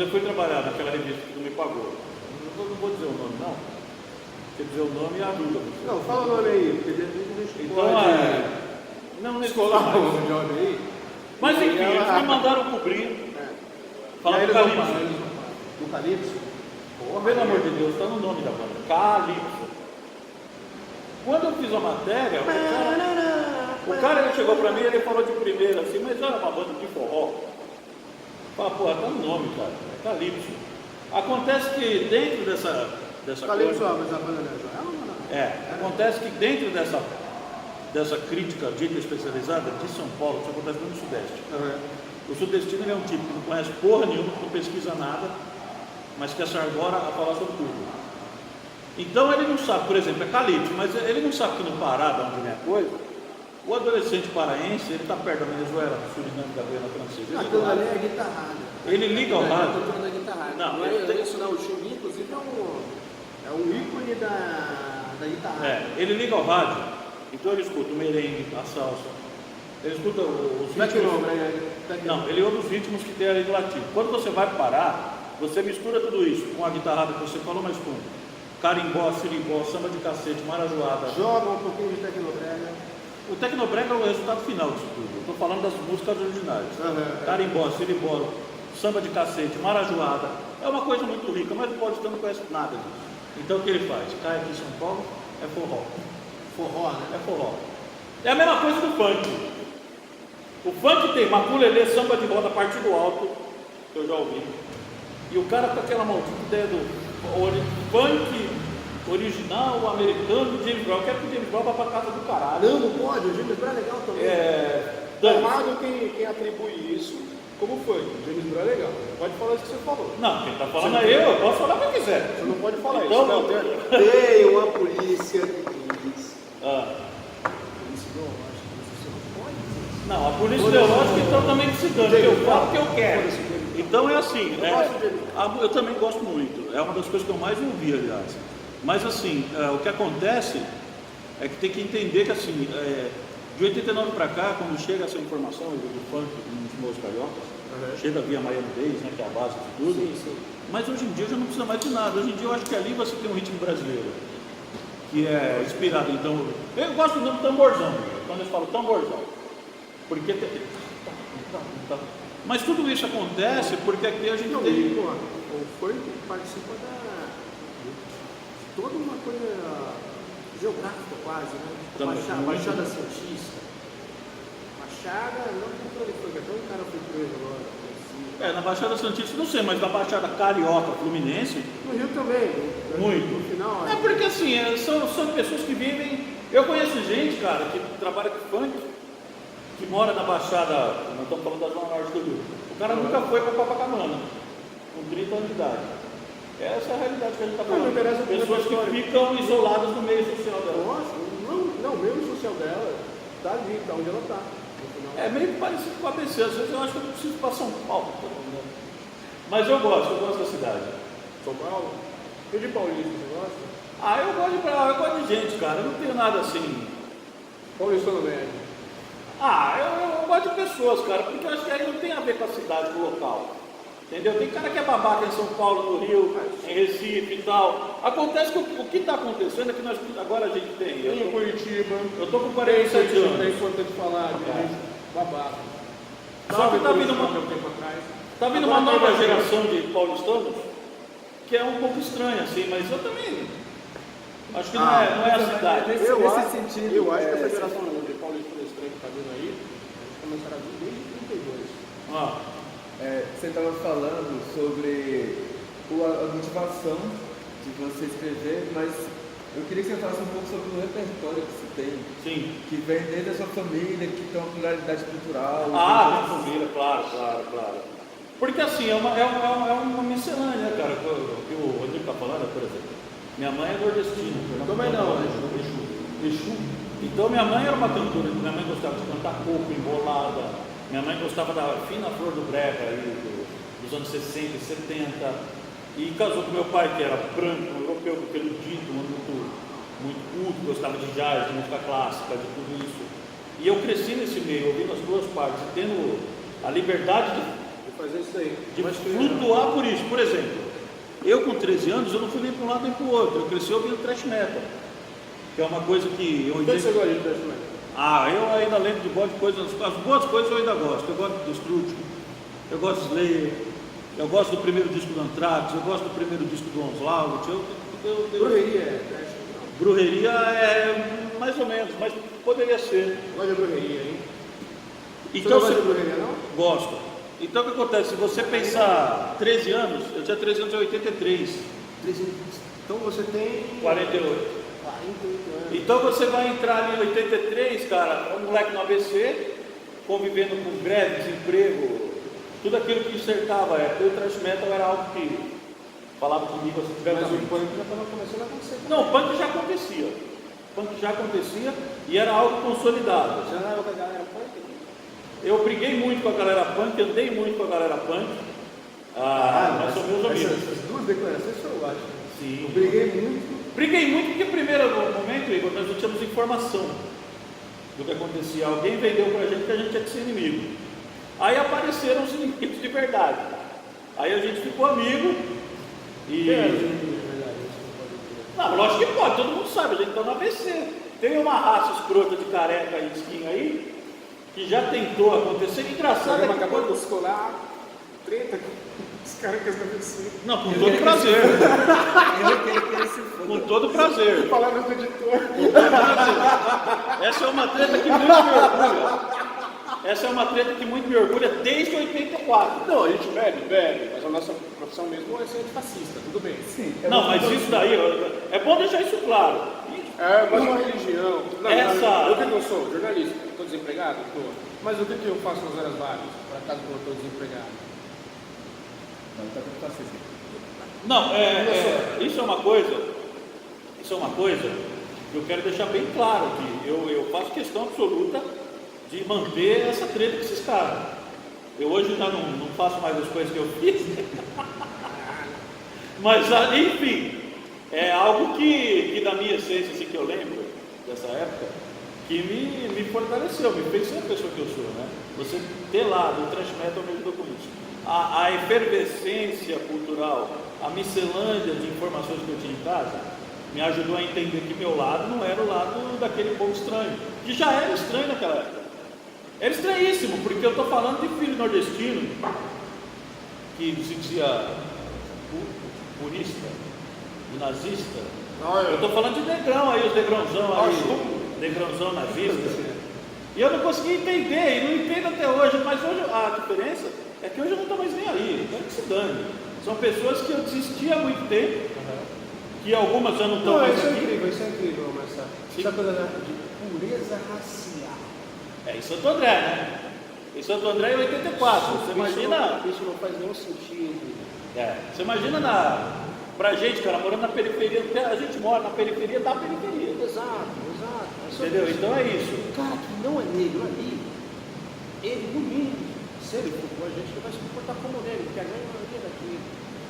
eu fui trabalhar naquela revista que não me pagou, não vou dizer o nome não, porque dizer o nome ajuda você. Não, fala o nome aí, porque de repente a gente Então, não escolar o nome aí. Mas enfim, eles me mandaram cobrir. Falar do Calypso. Do Calypso? Pelo amor de Deus, está no nome da banda. Calypso. Quando eu fiz a matéria, o cara ele chegou para mim e ele falou de primeira assim, mas era uma banda de forró. Fala, porra, tá no nome, cara. É Calypso. Acontece que dentro dessa Calypso, coisa. mas a banda não é Joelma ou não? Acontece que dentro dessa crítica dita especializada de São Paulo, isso acontece no Sudeste. O sudestino ele é um tipo que não conhece porra nenhuma, que não pesquisa nada, mas que se argora a falar sobre tudo. Então ele não sabe, por exemplo, é Calypso, mas ele não sabe que no Pará, de onde vem a coisa, o adolescente paraense, ele está perto da Venezuela, do Suriname, da Guiana Francesa. Aquilo ali é guitarrada. Ele liga ao rádio. É a guitarrada. Não, é ele tem- isso não, o Chumbi, inclusive, é um ícone da guitarrada. Ele liga ao rádio, então ele escuta o merengue, a salsa, ele escuta os ritmos. Não, ele ouve os ritmos que tem ali do latino. Quando você vai parar, você mistura tudo isso com a guitarrada que você falou, mas com carimbó, sirimbó, samba de cacete, marajoada. Joga um pouquinho de tecnobrega. O tecnobrega é o resultado final disso tudo. Eu estou falando das músicas originais. Carimbó, sirimbó, samba de cacete, marajoada. É uma coisa muito rica, mas o paulistano não conhece nada disso. Então o que ele faz? Cai aqui em São Paulo, é forró. Forró, né? É forró. É a mesma coisa do funk. O funk tem maculelê, samba de roda, partido alto, que eu já ouvi. E o cara com aquela maldita ideia do funk original, americano, do James Brown. Eu quero que o James Brown vá pra casa do caralho. Não pode, o James Brown é legal também. Errado quem atribui isso como funk. O James Brown é legal. Pode falar isso que você falou. Não, quem tá falando é eu posso falar o que eu quiser. Você não pode falar Então, isso. Não, Tem uma polícia que diz. Polícia ideológica, você não pode dizer isso. Não, a polícia ideológica então também que se dane, eu falo o que eu quero. Então é assim, eu também gosto muito, é uma das coisas que eu mais ouvi, aliás. Mas assim, o que acontece é que tem que entender que assim, de 89 para cá, quando chega essa informação do funk nos meus cariocas, chega via Miami Bass, né, que é a base de tudo, Sim. mas hoje em dia já não precisa mais de nada. Hoje em dia eu acho que ali você tem um ritmo brasileiro, que é inspirado então. Eu gosto do nome tamborzão, quando eles falam tamborzão, porque mas tudo isso acontece porque aqui a gente Não, tem. o funk participa de toda uma coisa geográfica quase, né? Também. Baixada Santista. Baixada, não controle funk, até um cara foi preso agora. Na Baixada Santista, não sei, mas na Baixada Carioca, Fluminense, No Rio também, muito. no final. É porque assim, são pessoas que vivem. Eu conheço gente, cara, que trabalha com funk, que mora na Baixada, nós estamos falando da Zona Norte do Rio. O cara nunca foi para Copacabana, com 30 anos de idade. Essa é a realidade que a gente está falando. Pessoas que ficam isoladas no meio social dela. Nossa, não, mesmo o social dela tá ali, tá onde ela tá. É meio parecido com a ABC, às vezes eu acho que eu não preciso ir para São Paulo. Mas eu gosto da cidade. São Paulo? E de Paulista, você gosta? Eu gosto de gente, cara. Eu não tenho nada assim. Paulistano médio. Eu gosto de pessoas, cara, porque eu acho que aí não tem a ver com a cidade, com o local. Entendeu? Tem cara que é babaca em São Paulo, no Rio, em Recife e tal. Acontece que o que está acontecendo é que agora a gente tem. Em Curitiba. Eu tô com 47 É anos. importante falar de gente babaca. Só que tá vindo uma nova geração de paulistanos que é um pouco estranha, assim, mas eu também acho que não é a cidade. Nesse sentido, Eu acho que essa geração de paulistano estranho que está vindo aí, eles começaram a vir desde 32. Você estava falando sobre a motivação de você escrever, mas Eu queria que você falasse um pouco sobre o repertório que você tem, Sim. que vem desde a sua família, que tem uma pluralidade cultural. Ah, minha família, claro. Porque assim, é uma miscelânea, né, cara? O que o Rodrigo está falando, por exemplo. Minha mãe é nordestina. Também não, né? Exu. Então minha mãe era uma cantora, minha mãe gostava de cantar coco, embolada. Minha mãe gostava da fina flor do brega aí, dos anos 60 e 70. E casou com meu pai, que era branco, europeu, peludito, muito culto, gostava de jazz, de música clássica, de tudo isso. E eu cresci nesse meio, ouvindo as duas partes, tendo a liberdade Vou fazer isso aí. de flutuar por isso. Por exemplo, eu com 13 anos, eu não fui nem para um lado nem para o outro, eu cresci ouvindo thrash metal, que é uma coisa que eu O que você gosta de thrash metal? eu ainda lembro de boas coisas, as boas coisas eu ainda gosto. Eu gosto do Destruction, eu gosto de Slayer, eu gosto do primeiro disco do Anthrax, eu gosto do primeiro disco do Onslaught. Brujeria é thrash? Brujeria é mais ou menos, mas poderia ser. Gosta de brujeria, hein? Então, você não gosta de brujeria, não? Gosto. Então o que acontece? Se você pensar 13 anos, eu tinha 13 anos em 83, Então você tem 48. 48 anos. Então você vai entrar ali em 83, cara, um moleque no ABC, convivendo com greve, desemprego, tudo aquilo que cercava a época. O thrash metal era algo que falava comigo assim, Mas o diretamente. punk já estava começando a acontecer. Não, o punk já acontecia. O punk já acontecia e era algo consolidado. Já na época da galera punk? Eu briguei muito com a galera punk, andei muito com a galera punk. Nós somos meus amigos. Essas duas declarações eu acho. Sim. Eu briguei muito. Briguei muito porque, primeiro momento, Igor, nós não tínhamos informação do que acontecia. Alguém vendeu pra gente que a gente tinha que ser inimigo. Aí apareceram os inimigos de verdade. Aí a gente ficou amigo e... Não, lógico que pode, todo mundo sabe, a gente está no ABC. Tem uma raça escrota de careca e skin aí que já tentou acontecer. Engraçado é que Acabou de descolar treta com os carecas da ABC. Não, com todo prazer. Com todo prazer. Palavras do editor. Essa é uma treta que muito me orgulha. Essa é uma treta que muito me orgulha desde 84. Não, a gente bebe, mas a nossa profissão mesmo é ser antifascista, tudo bem. Sim, Não, mas isso daí, é bom deixar isso claro. É, mas uma religião. Não, Essa- eu que não sou jornalista, estou desempregado? Estou. Mas o que eu faço nas horas vagas, por acaso quando eu estou desempregado? Não, tá com paciência. Não, isso é uma coisa que eu quero deixar bem claro aqui. Eu faço questão absoluta de manter essa treta com esses caras. Eu hoje já não faço mais as coisas que eu fiz. Mas, enfim, é algo que da minha essência, assim, que eu lembro dessa época, que me fortaleceu, me fez ser a pessoa que eu sou, né? Você ter lá do thrash metal me ajudou com isso. A efervescência cultural, a miscelânea de informações que eu tinha em casa, me ajudou a entender que meu lado não era o lado daquele povo estranho, que já era estranho naquela época. Era estranhíssimo, porque eu estou falando de filho nordestino, que se dizia purista, e nazista. Eu estou falando de negrão aí, os negrãozão aí, negrãozão nazista. E eu não consegui entender, e não entendo até hoje, mas hoje a diferença é que hoje eu não estou mais nem aí, quero que se dane. São pessoas que eu desisti há muito tempo, que algumas já não estão mais Isso é aqui. incrível, Marcelo. Essa coisa de pureza racial. Em Santo André, né? Em Santo André em 84, você imagina... Isso não faz nenhum sentido. Você imagina pra gente, cara, morando na periferia, porque a gente mora na periferia da periferia. Exato. Entendeu? Então é isso. O cara que não é negro ali, ele no mínimo, se ele for com a gente, ele vai se comportar como negro, porque a grande maioria daqui.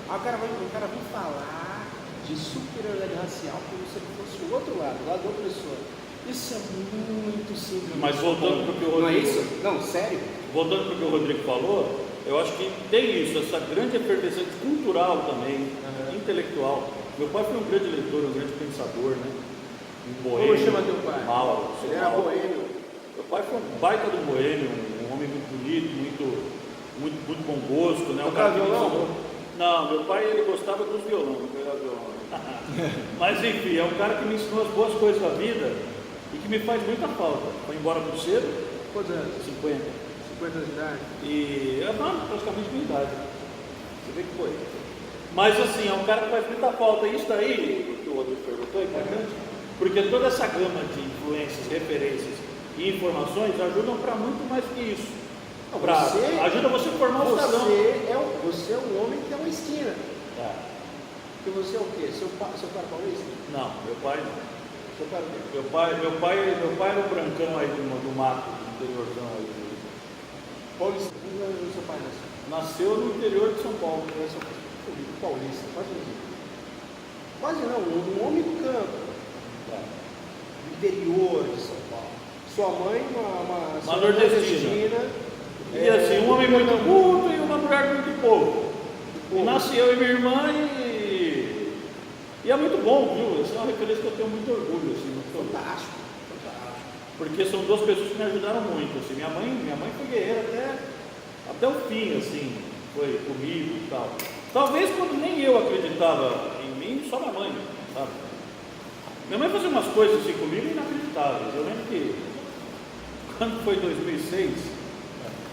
Aí o cara vem falar de superioridade racial como se ele fosse o outro lado da opressor. Isso é muito simples. Mas voltando para o que o Não é Rodrigo... isso? Não, sério? Voltando para o que o Rodrigo falou, eu acho que tem isso, essa grande efervescência cultural também, intelectual. Meu pai foi um grande leitor, um grande pensador, né? Um boêmio. Como chama teu pai? Mauro. Ele era boêmio. Meu pai foi um baita de um boêmio, um homem muito bonito, muito bom gosto, né? Tocava que me violão? ensinou- Não, meu pai ele gostava dos violões, não pegava violão. Mas enfim, é um cara que me ensinou as boas coisas da vida e que me faz muita falta. Foi embora muito cedo, Quantos anos? 50. 50 anos de idade? E praticamente minha idade. Você vê que foi. Mas assim, é um cara que faz muita falta. E isso daí, o Rodrigo perguntou é importante, porque toda essa gama de influências, referências e informações ajudam para muito mais que isso. Ajuda você a formar um cidadão. Você é um homem que é uma esquina. É. E você é o quê? Seu pai é paulista? Não, meu pai não. Seu pai é o quê? Meu pai era um brancão aí do mato, do interiorzão aí. Paulista. Onde o seu pai nasceu? Nasceu no interior de São Paulo. Paulista, quase não. Quase não, um homem do campo. Do interior de São Paulo. Sua mãe, uma nordestina. E assim, um homem muito culto e uma mulher muito pouco. E nasci eu e minha irmã e é muito bom, viu? Essa é uma referência que eu tenho muito orgulho, assim, muito fantástico. Porque são duas pessoas que me ajudaram muito, assim. Minha mãe foi guerreira até o fim, assim, foi comigo e tal. Talvez quando nem eu acreditava em mim, só minha mãe, sabe? Minha mãe fazia umas coisas assim comigo inacreditáveis. Eu lembro que quando foi 2006,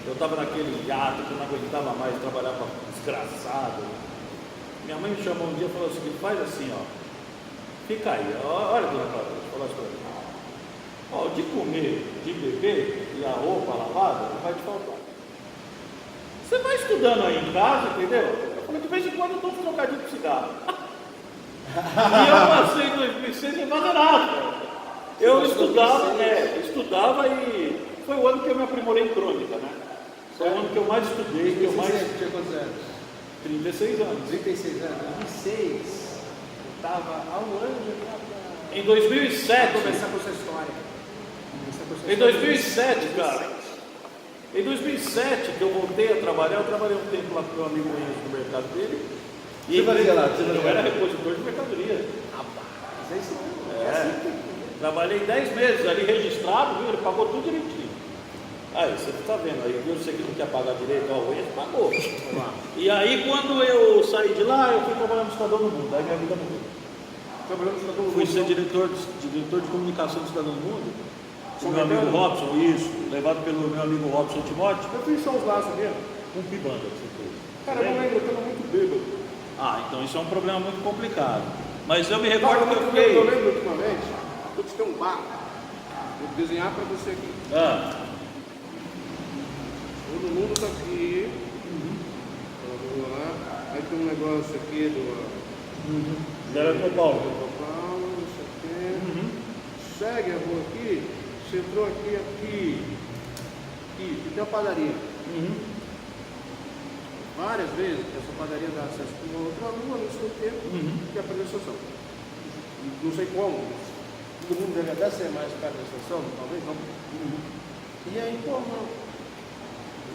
eu estava naquele hiato que eu não aguentava mais, trabalhava desgraçado. Minha mãe me chamou um dia e falou o seguinte: faz assim, ó, fica aí, olha, dona Cláudia, deixa eu falar isso pra você. Ó, de comer, de beber e a roupa lavada, não vai te faltar. Você vai estudando aí em casa, entendeu? Eu falei, de vez em quando eu dou um trocadinho de cigarro. E eu passei em 2006 sem fazer nada. Eu estudava e foi o ano que eu me aprimorei em crônica, né? Foi o ano que eu mais estudei, que eu mais... Tinha quantos anos? 36 anos. 36 anos? 2006. Eu estava há um ano de estava... Em 2007. Vou começar com essa história. Em 2007, cara. Em 2007, que eu voltei a trabalhar, eu trabalhei um tempo lá com meu amigo no mercado dele. E Você fazia lá? Eu era repositor de mercadoria. Rapaz, é isso mesmo. É. Assim que... Trabalhei 10 meses ali registrado, viu? Ele pagou tudo direitinho. Aí, você está vendo, aí viu, você que não quer pagar direito, ó, ele pagou. E aí, quando eu saí de lá, eu fui trabalhar no Estadão do Mundo, aí minha vida mudou. Trabalhando no Estadão do Mundo. Fui ser diretor de comunicação do Estadão do Mundo, com meu amigo Robson, isso, levado pelo meu amigo Robson Timóteo. Eu fiz shows lá, sabia? Com Pibanda, que você fez. Cara, eu não lembro, eu estava muito bêbado. Ah, então isso é um problema muito complicado. Mas eu me recordo que eu fiquei... Eu lembro ultimamente, eu te tenho um bar, vou desenhar para você aqui. Todo mundo está aqui. Vamos lá. Aí tem um negócio aqui do... Era São Paulo. Isso aqui. Segue a rua aqui, você entrou aqui, tem uma padaria. Várias vezes essa padaria dá acesso para uma outra rua, não sei o quê, que é a estação. Não sei como, todo mundo deve até ser mais perto da estação, talvez não. E aí, pô, mano,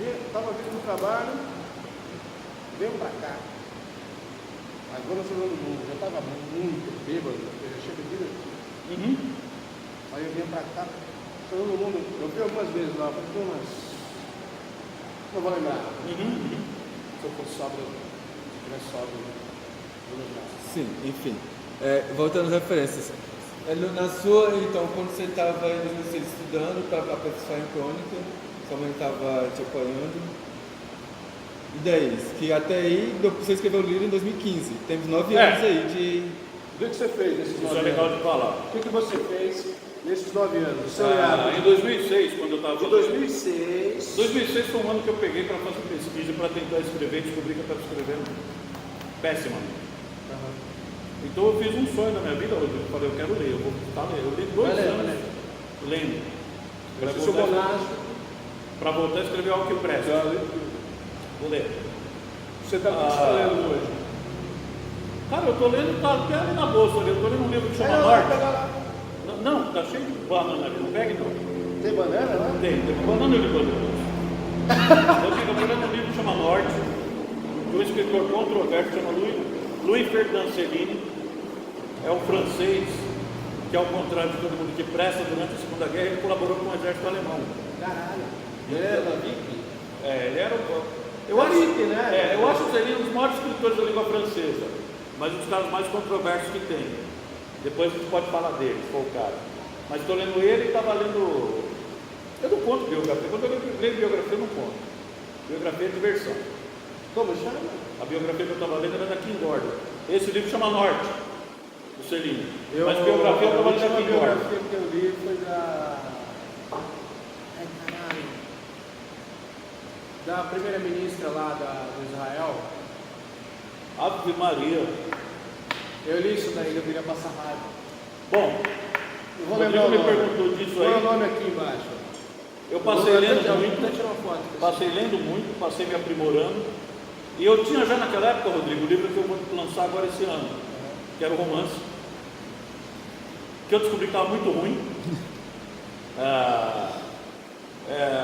estava vindo do trabalho, veio pra cá. Agora eu chegando no mundo, já estava muito bêbado, eu já tinha bebido aqui. Aí eu vim pra cá, todo mundo, eu vi algumas vezes lá, mas não vou lembrar. Se eu fosse sóbrio, se tivesse sóbrio, vou lembrar. Sim, enfim. Voltando às referências. Na sua, então, quando você estava estudando para aperfeiçoar em crônica, sua mãe estava te apoiando. E daí? Que até aí você escreveu o livro em 2015. Temos 9 anos aí de... O que você fez nesses 9 Isso é anos? legal de falar. O que você fez nesses 9 anos? Em 2006, quando eu estava... Em 2006... 2006 foi um ano que eu peguei para fazer pesquisa, para tentar escrever, e descobri que eu estava escrevendo péssimamente. Então eu fiz um sonho na minha vida, Rodrigo. Eu falei, eu quero ler, eu vou estar lendo. Eu li 2 anos lendo. Para voltar a escrever algo que presta. Vou ler. Você está lendo hoje? Cara, eu estou lendo, tá até ali na bolsa ali. Eu estou lendo um livro que chama Norte. Não, tá cheio de banana ali, não pegue não. Tem banana lá? Tem banana ali no bolso. Eu estou lendo um livro que chama Norte, de um escritor controverso que chama Louis Ferdinand Céline. É um francês que, ao contrário de todo mundo que presta, durante a Segunda Guerra, ele colaborou com o exército alemão. Caralho. Ele era da VIP? Ele era eu acho que ele um dos maiores escritores da língua francesa, mas um dos caras mais controversos que tem. Depois a gente pode falar dele, se for o caso. Mas estou lendo ele e estava lendo... Eu não conto biografia. Quando eu leio biografia, eu não conto. Biografia é diversão. Como chama? A biografia que eu estava lendo era da Kim Gordon. Esse livro chama Norte. do Celino. Mas biografia eu a estava última lendo aqui biografia que eu li foi da primeira-ministra lá do Israel. Ave Maria. Eu li isso daí, eu queria passar raiva. Bom, Eu o vou lembrar Rodrigo o me nome. perguntou disso Põe o aí. nome aqui embaixo. Eu passei lendo Vou muito, até tirar uma foto. passei lendo muito, passei me aprimorando. E eu tinha já naquela época, Rodrigo, o livro que eu vou lançar agora esse ano, que era o romance, que eu descobri que estava muito ruim.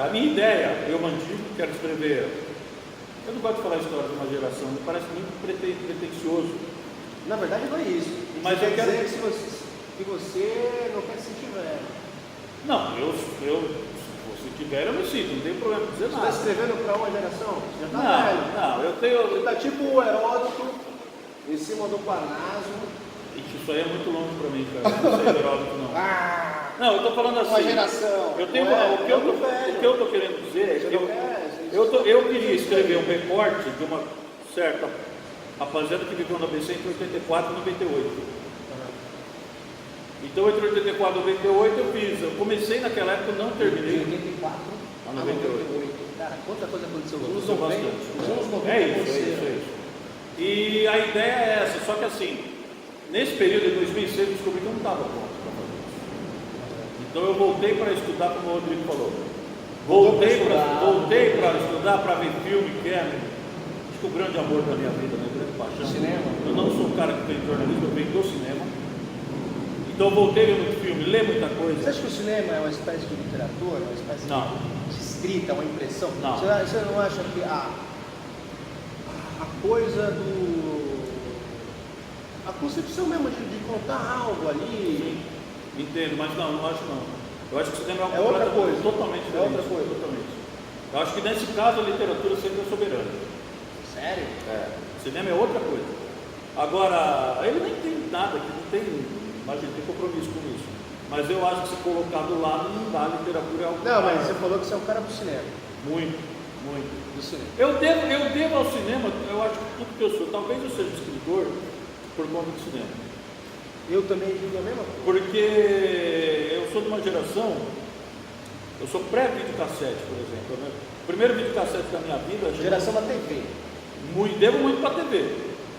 A minha ideia, eu mantive, quero escrever. Eu não gosto de falar a história de uma geração, me parece muito pretencioso. Na verdade não é isso. Mas Isso eu quer quero- dizer que você não quer se sentir velho. Não, se tiver eu me sinto, não tem problema dizer Você está nada. escrevendo para uma geração? Você já está velho. Não, eu Você tenho. está tipo o Heródoto em cima do Parnaso. Isso aí é muito longe para mim, cara. Eu não sei Heródoto, não. Ah, Não, eu estou falando assim. uma geração. Eu tenho, Não é? o que eu velho. estou querendo dizer é Você que não quer? eu queria escrever um recorte de uma certa rapaziada que viveu no ABC entre 84 e 98. Então, entre 84 e 98 eu comecei naquela época, eu não terminei. 84 a 98. Cara, quanta coisa aconteceu. Os anos Aconteceu 90. bastante. Os anos 90 É isso, é aconteceram. isso, é isso. E a ideia é essa, só que assim, nesse período de 2006 eu descobri que eu não estava pronto para fazer isso. Então eu voltei para estudar, como o Rodrigo falou. Voltei para estudar, para ver filme, que é, acho que o grande amor da minha vida, né? Grande paixão. Cinema. Eu não sou um cara que tem jornalismo, eu venho do cinema. Então eu voltei a ver muito filme, ler muita coisa. Você acha que o cinema é uma espécie de literatura, uma espécie Não. de escrita, uma impressão? Não. Você não acha que a coisa a concepção mesmo de contar algo ali Entendo, mas não acho não. Eu acho que o cinema É outra coisa. totalmente É diferente. outra coisa. Totalmente. Eu acho que nesse caso a literatura sempre é soberana. Sério? O cinema é outra coisa. Agora, ele nem tem nada, que não tem, imagina, tem compromisso com isso. Mas eu acho que se colocar do lado não dá, a literatura é algo. Não, mas você falou que você é um cara do cinema. Muito. Do cinema. Eu devo ao cinema, eu acho que tudo que eu sou, talvez eu seja escritor por conta do cinema. Eu também digo a mesma coisa. Porque eu sou de uma geração, eu sou pré-videocassete, por exemplo. Né? O primeiro videocassete da minha vida. Geração da TV. Devo muito para a TV.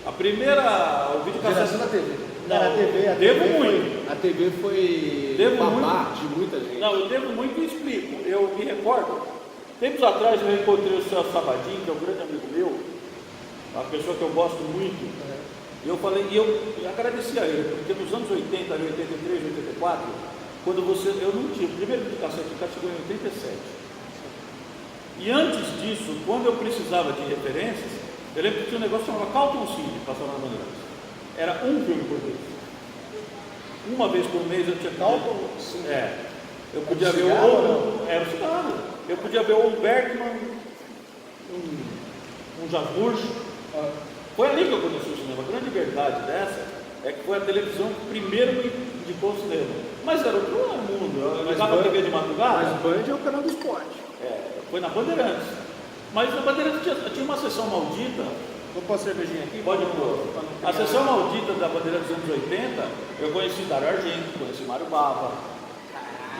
A primeira, o videocassete. Geração da TV. Não, Cara, a devo TV muito. A TV foi Devo babá de muita gente. Não, eu devo muito e explico. Eu me recordo, tempos atrás eu encontrei o Celso Sabadin, que é um grande amigo meu, uma pessoa que eu gosto muito. E eu falei, e eu agradeci a ele, porque nos anos 80, 83, 84, quando eu não tinha, o primeiro videocassete chegou em 87. E antes disso, quando eu precisava de referências, eu lembro que tinha um negócio chamado Carlton Cine, passava na Bandeirantes. Era um filme por mês. Uma vez por mês eu tinha que Carlton Cine. eu podia ver era o cigarro. Eu podia ver o Bergman, um Jabouche. Foi ali que eu conheci o cinema. A grande verdade dessa é que foi a televisão que primeiro me indicou o cinema. Mas era outro mundo. Eu ligava a TV de madrugada. Mas Band é o canal do esporte. Foi na Bandeirantes. Mas na Bandeirantes tinha uma sessão maldita. Vou pôr a cervejinha aqui? Pode pôr. A sessão maldita da Bandeirantes dos anos 80, eu conheci Dario Argento, conheci Mário Bava.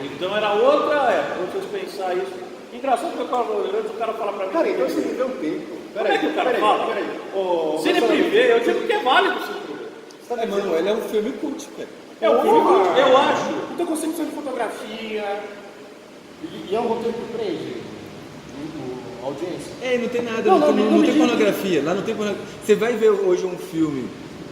Então era outra época, vocês pensar isso. Engraçado que eu falo, o cara fala pra mim. Cara, então você viveu um tempo. Como é que o cara fala? Cine privê, eu digo que é válido o cine privê. Mano, ele é um filme cult, cara. É um filme cult, eu acho. Não tem concepção de fotografia. E é um roteiro que prende a audiência. Não tem nada, Não, não, não, não não tem me pornografia. Lá não tem pornografia. Você vai ver hoje um filme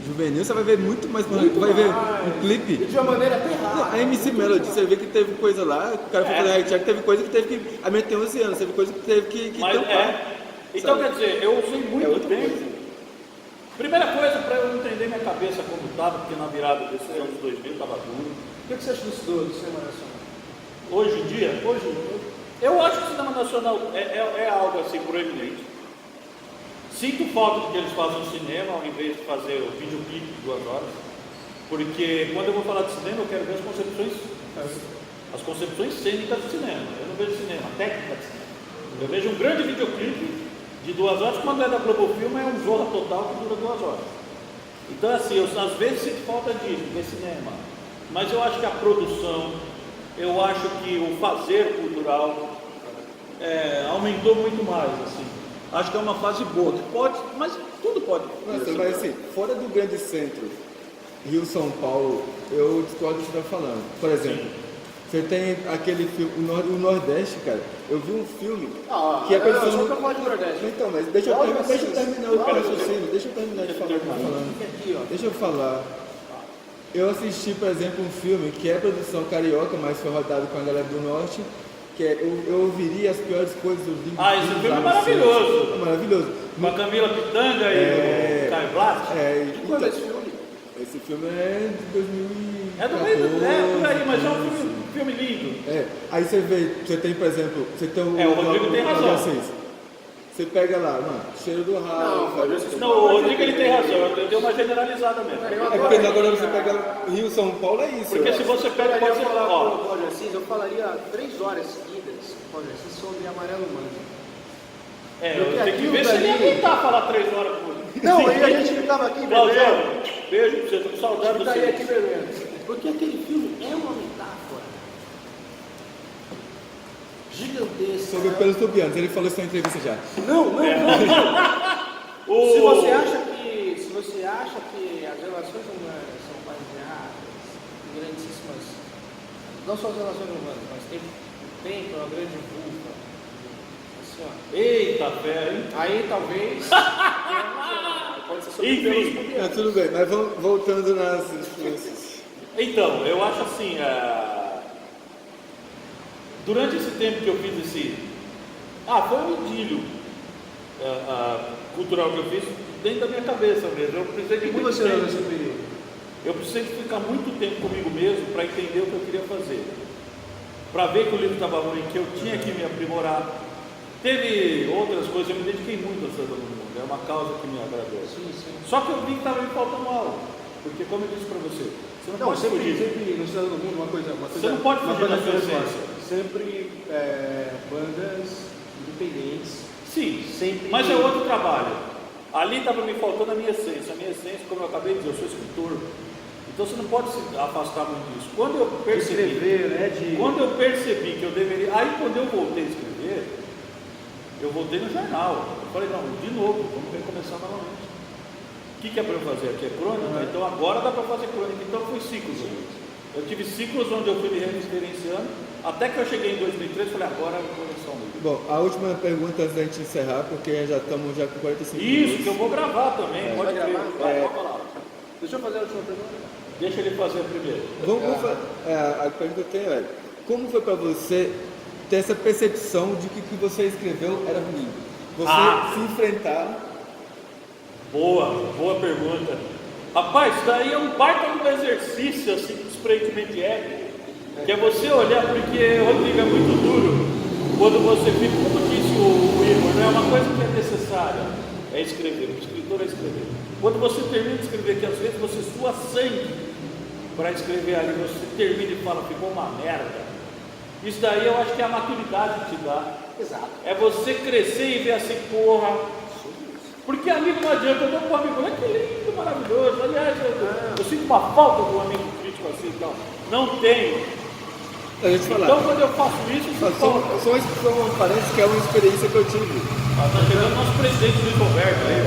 juvenil, você vai ver muito mais pornografia. Vai ver um clipe. E de uma maneira até Não, rara. a MC Melody, você vê que teve coisa lá, o cara foi fazer high check, teve coisa que teve que. A minha tem 11 anos, teve coisa que teve que Mas tampar. Então sabe? quer dizer, eu usei muito outra tempo. coisa. Primeira coisa, para eu entender minha cabeça como estava, porque na virada desses anos 2000 estava duro. O que você acha do cinema nacional? Hoje em dia, eu acho que o cinema nacional é algo assim proeminente. Sinto falta de que eles façam cinema ao invés de fazer o videoclipe de 2 horas. Porque quando eu vou falar de cinema, eu quero ver as concepções cênicas do cinema. Eu não vejo cinema, a técnica de cinema. Eu vejo um grande videoclipe de 2 horas, quando é da Globo Filme é um Zorra Total que dura 2 horas. Então, assim, às vezes sinto falta disso, ver cinema. Mas eu acho que a produção, eu acho que o fazer cultural aumentou muito mais, assim. Acho que é uma fase boa, que pode, mas tudo pode. Nossa, mas assim, fora do grande centro, Rio, São Paulo, eu discordo do que você está falando. Por exemplo, você tem aquele filme, o Nordeste, cara. Eu vi um filme que a eu pessoa. sou capaz de Nordeste. Então, mas deixa eu terminar o raciocínio, deixa eu terminar de falar o que eu tô falando. Aqui, ó. Deixa eu falar. Eu assisti, por exemplo, um filme que é produção carioca, mas foi rodado com a galera do Norte, que é Eu Ouviria as Piores Coisas dos Livros. Ah, esse filme é maravilhoso. Maravilhoso. Com a Camila Pitanga e o Caio Blatt. Quando é esse filme? Esse filme é de 2014. É do meio, por aí, mas é um filme lindo. Aí você vê, você tem, por exemplo, você tem o Rodrigo tem razão. Você pega lá, mano, cheiro do ralo. Não, o Rodrigo ele tem razão, eu dei uma generalizada mesmo. É porque agora você pega Rio, São Paulo, é isso. Porque se você pega, Eu pode ser falar ó, com o Cláudio Assis, eu falaria 3 horas seguidas, Cláudio Assis, sobre Amarelo Mangue. eu tenho que ver se ele ia aguentar falar 3 horas por dia. Não, aí a gente ficava aqui bebendo. Claudião, beijo pra você, tô com saudade do Ficaria você. aqui bebendo. Porque aquele filme é uma metáfora gigantesca. Sobre pelos tubianos, ele falou isso na entrevista já. Não. O- Se você acha que as relações humanas são baseadas em grandíssimas, não só as relações humanas, mas tem o tempo, é uma grande vulva, assim, ó. Eita, fé, hein? Aí talvez pode ser sobre Enfim. pelos pubianos. Tudo bem, mas vamos voltando nas influências. Então, eu acho assim, durante esse tempo que eu fiz foi um idílio cultural que eu fiz dentro da minha cabeça mesmo. Eu precisei de O que muito você tempo. leu nesse período? Eu precisei de ficar muito tempo comigo mesmo para entender o que eu queria fazer. Para ver que o livro estava ruim, que eu tinha que me aprimorar. Teve outras coisas, eu me dediquei muito a César do Mundo, é uma causa que me agradou. Sim. Só que eu vi que estava me faltando aula, porque como eu disse para você Não, pode fugir. sempre no Cidade do Mundo uma coisa Você não pode uma fugir coisa da sua que eu essência. faço. Sempre bandas independentes. Sim, Sempre. mas é outro trabalho. Ali estava me faltando a minha essência. A minha essência, como eu acabei de dizer, eu sou escritor. Então você não pode se afastar muito disso. Quando eu percebi, escrever, né? quando eu percebi que eu deveria. Aí quando eu voltei a escrever, eu voltei no jornal. Eu falei, não, de novo, vamos recomeçar novamente. O que é para eu fazer aqui? É crônica? Então agora dá para fazer crônica. Então foi ciclos. Eu tive ciclos onde eu fui me referenciando, até que eu cheguei em 2003 e falei, agora eu vou começar um livro. Bom, a última pergunta antes da gente encerrar, porque já estamos com 45 Isso, minutos. que eu vou gravar também, pode vai crer. gravar? Vai, pode falar. Deixa eu fazer a última pergunta. Deixa ele fazer primeiro. A pergunta que eu tenho é, como foi para você ter essa percepção de que o que você escreveu era ruim? Você se enfrentar... Boa pergunta. Rapaz, isso daí é um baita de um exercício assim, desprendimento ético, que é você olhar, porque, Rodrigo, é muito duro quando você fica, como disse o Igor, né? Uma coisa que é necessária é escrever, o escritor é escrever. Quando você termina de escrever, que às vezes você sua sangue para escrever ali, você termina e fala, ficou uma merda. Isso daí eu acho que é a maturidade que te dá. Exato. É você crescer e ver assim, porra. Porque amigo não adianta, eu dou para um amigo, olha que lindo, maravilhoso. Aliás, eu sinto uma falta do amigo crítico assim, então. Não tenho. Deixa eu te falar. Então quando eu faço isso, eu sinto falta. Só uma parece que é uma experiência que eu tive. Tá chegando o nosso presidente Luiz Roberto aí.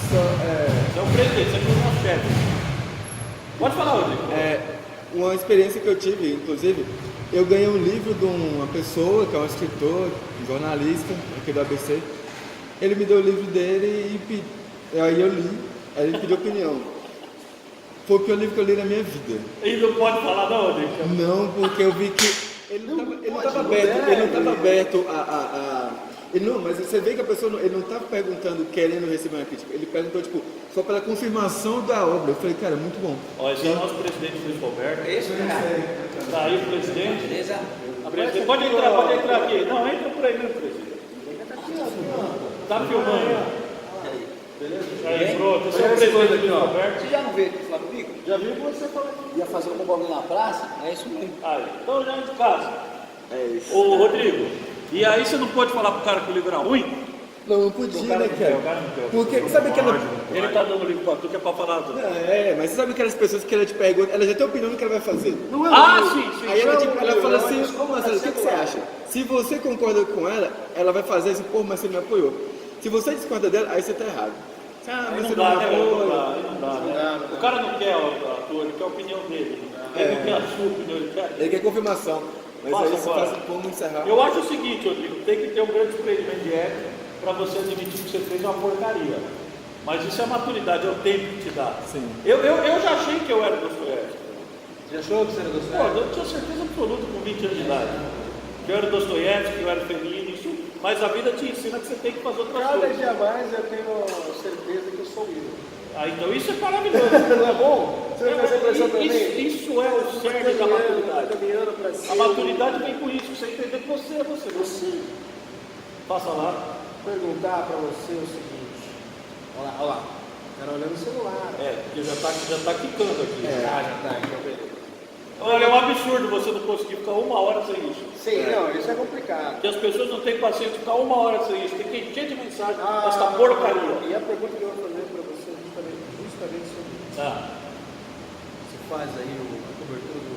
Você é o presidente, você é o nosso chefe. Pode falar, Rodrigo. Uma experiência que eu tive, inclusive, eu ganhei um livro de uma pessoa, que é um escritor, um jornalista, aqui do ABC. Ele me deu o livro dele aí eu li, aí ele pediu opinião. Foi o pior livro que eu li na minha vida. E não pode falar não, Rodrigo? Não, porque eu vi que ele não estava aberto mas você vê que a pessoa ele não estava perguntando querendo receber uma crítica, ele perguntou tipo, só pela confirmação da obra. Eu falei, cara, muito bom. Ó, esse é o nosso presidente Luiz Roberto. Esse, cara. Tá aí o presidente. Beleza? Pode entrar aqui. Não, entra por aí mesmo, presidente. Tá filmando. Beleza? Aí, pronto. Esse é o presidente Luiz Roberto. Você já não veio aqui, Flávio Pico? Já viu você falar aqui? Ia fazer um bagulho na praça? É isso mesmo. Aí, então já de casa. É isso. Ô, Rodrigo, e aí você não pode falar pro cara que o livro era ruim? Não podia, né, cara? Porque, sabe aquela... Ele tá dando livro pra tu que é pra falar do... Mas você sabe aquelas pessoas que ela te pergunta, ela já tem opinião do que ela vai fazer. Não é Ah, um- sim. Aí ela, tipo, ela fala não, assim, mas ô Marcelo, o que você acha? Se você concorda com ela vai fazer assim, pô, mas você me apoiou. Se você discorda dela, aí você tá errado. Ah, Aí mas não você dá, não né? me Não apoia. dá, aí não dá, né? O cara não quer a tua, ele quer a opinião dele. Ele não quer a sua opinião, ele quer... Ele quer confirmação. Mas Passa aí você agora. faz como encerrar. Eu acho o seguinte, Rodrigo, tem que ter um grande experimento de ética para você admitir que você fez uma porcaria. Mas isso é maturidade, é o tempo que te dá. Sim. Eu já achei que eu era Dostoiévski. Você achou que você era do Pô, eu tinha certeza absoluta com 20 anos de idade. Que eu era Dostoiévski, que eu era Fellini, isso, mas a vida te ensina que você tem que fazer outras Cada coisas. dia mais eu tenho certeza que eu sou livre. Ah, então isso é maravilhoso. Não é bom? Você não tem essa impressão também? Isso é o cerne da maturidade. Caminhando pra A cima. maturidade vem com isso, você entender que você é você. Passa lá. Perguntar pra você o seguinte. Olha lá. O cara olhando o celular. Porque já tá quicando aqui. Já tá. Então, beleza. Olha, é um absurdo você não conseguir ficar 1 hora sem isso. Sim, não, isso é complicado. Porque as pessoas não têm paciência de ficar 1 hora sem isso. Tem que encher de mensagem essa porcaria. E a pergunta que eu vou fazer pra você é justamente sobre isso. Ah, Você faz aí a cobertura do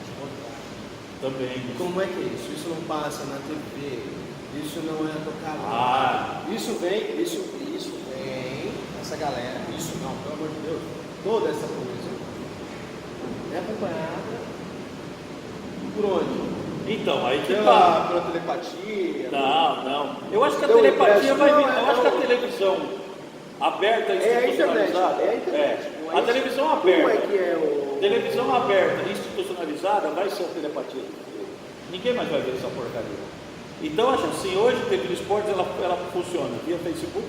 futebol do cara. também. Como é que é isso? Isso não passa na TV, isso não é tocado. Isso vem, essa galera, isso não, pelo amor de Deus, toda essa coisa é acompanhada por onde? Então, aí que tá. Pela telepatia. Não. Eu acho que a Então, telepatia vai vir. não, Eu acho que a televisão aberta, institucionalizada. É a internet. Não é A isso? televisão Como é aberta. que é o... Televisão aberta, institucionalizada, vai ser a telepatia. Ninguém mais vai ver essa porcaria. Então, acho assim, hoje a TV Esportes ela funciona via Facebook,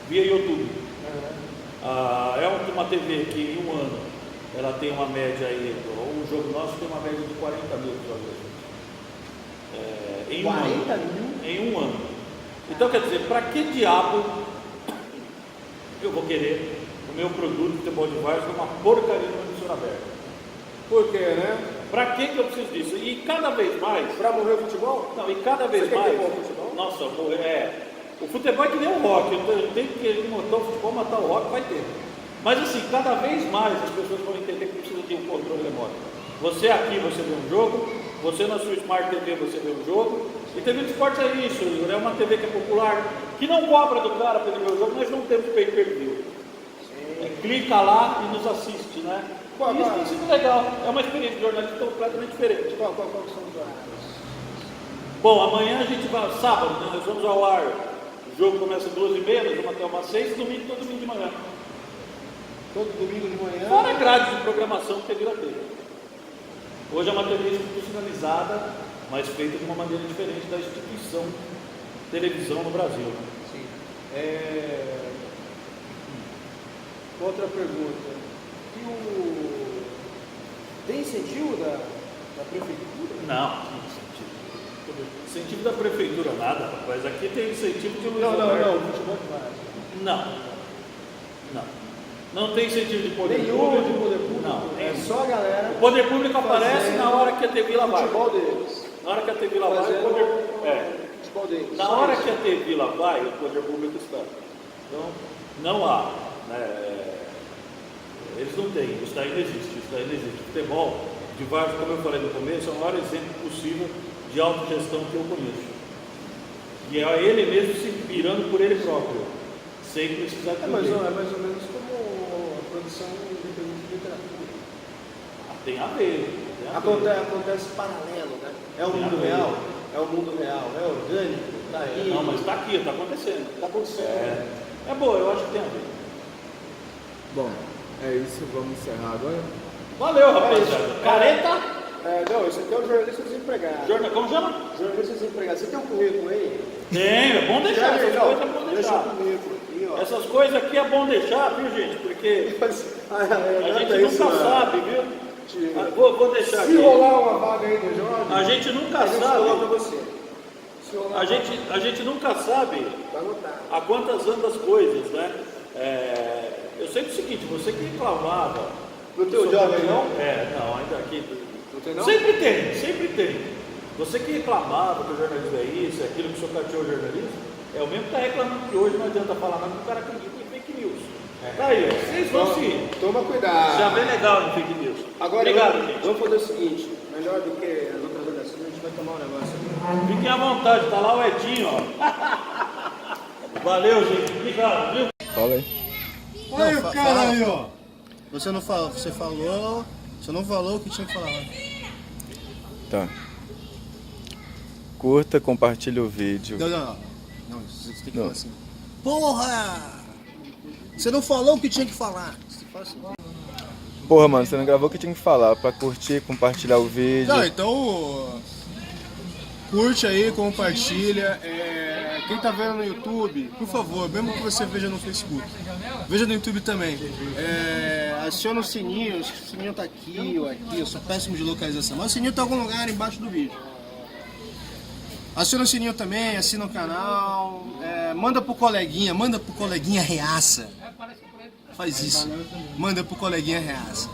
via YouTube. É uma TV que em 1 ano ela tem uma média aí, o jogo nosso tem uma média de 40 mil visualizações. Em 40 mil? Em 1 ano. Então, quer dizer, para que diabo eu vou querer o meu produto de futebol de várzea uma porcaria numa emissora aberta? Por quê, né? Para que eu preciso disso? E cada vez mais... Pra morrer o futebol? Não, e cada vez Você quer mais... que morra o futebol? Nossa, o futebol é que nem o rock. Eu tenho que matar o futebol, matar o rock, vai ter. Mas assim, cada vez mais as pessoas vão entender que precisa de um controle remoto. Você aqui, você vê um jogo, você na sua Smart TV, você vê um jogo, e TV de esporte é isso, é uma TV que é popular, que não cobra do cara para ele ver o jogo, nós não temos pay-per-view. Clica lá e nos assiste, né? E isso tem sido legal, é uma experiência jornalística completamente diferente. Qual são os horários? Bom, amanhã a gente vai, sábado, né, nós vamos ao ar, o jogo começa às 12h30, nós vamos até umas 6h, domingo, todo domingo de manhã. Todo domingo de manhã. Fora a grade de programação que a Vila teve. Hoje é uma TV institucionalizada, mas feita de uma maneira diferente da instituição televisão no Brasil. Sim. Outra pergunta. Tem incentivo da prefeitura? Não, que incentivo. Incentivo da prefeitura nada, rapaz. Aqui tem incentivo de Luiz Não, Roberto. futebol de várzea. Não tem incentivo de poder Nenhum público. de poder público. Não, É nenhum. só a galera. O poder público aparece fazendo na hora que a TV lá vai. futebol deles. Na hora que a TV lá vai, o poder... Futebol deles. Na Só hora isso. que a TV lá vai, o poder público está. Então, não há. Né, eles não têm, isso daí não existe. O futebol de várzea, como eu falei no começo, é o maior exemplo possível de autogestão que eu conheço. E é ele mesmo se virando por ele próprio, sem precisar de É mais ninguém. ou menos como a produção independente de literatura. Tem a ver. Acontece paralelo, né? É o Tem a mundo ver. real, é orgânico, tá aí. Não, mas está aqui, está acontecendo. Tá acontecendo. É boa, eu acho que tem a ver. Bom, é isso, vamos encerrar agora. Valeu, rapaziada. Careta. Não, esse aqui é o jornalista desempregado. Como chama? Jornalista desempregado. Você tem um currículo aí? Tem, é bom deixar. Essas coisas é bom Deixa deixar. o currículo aqui, ó. Essas coisas aqui é bom deixar, viu, gente? Porque a gente isso, nunca né? sabe, viu? Vou deixar Se aqui. rolar uma vaga aí do Jorge, A gente nunca a gente coloca sabe. você. Se rolar A gente nunca sabe tá anotado. a quantas andam as coisas, né? Eu sei o seguinte, você que reclamava. Não tem o job aí, não? Não, ainda aqui. Não tem, não? Sempre tem. Você que reclamava que o jornalismo é isso, é aquilo que o senhor cateou o jornalismo, É o mesmo que está reclamando que hoje não adianta falar nada, porque o cara acredita em fake news. Tá aí, ó. Vocês vão se. Toma cuidado. Já vem legal no fake news. Agora, obrigado, gente. vamos fazer o seguinte: melhor do que as outras orações, a gente vai tomar um negócio aqui. Fiquem à vontade, tá lá o Edinho, ó. Valeu, gente. Obrigado, viu? Fala aí. Olha o cara aí, ó. Você não falou, você não falou o que tinha que falar. Tá. Curta, compartilha o vídeo. Não, você tem que Não. falar assim. Porra! Você não falou o que tinha que falar. Você fala assim. Porra, mano, você não gravou o que tinha que falar. Pra curtir, compartilhar o vídeo. Não, então curte aí, compartilha. Quem tá vendo no YouTube, por favor, mesmo que você veja no Facebook, veja no YouTube também. Aciona o sininho tá aqui ou aqui, eu sou péssimo de localização, mas o sininho tá em algum lugar embaixo do vídeo. Aciona o sininho também, assina o canal, manda pro coleguinha reaça. Faz isso, manda pro coleguinha reaça.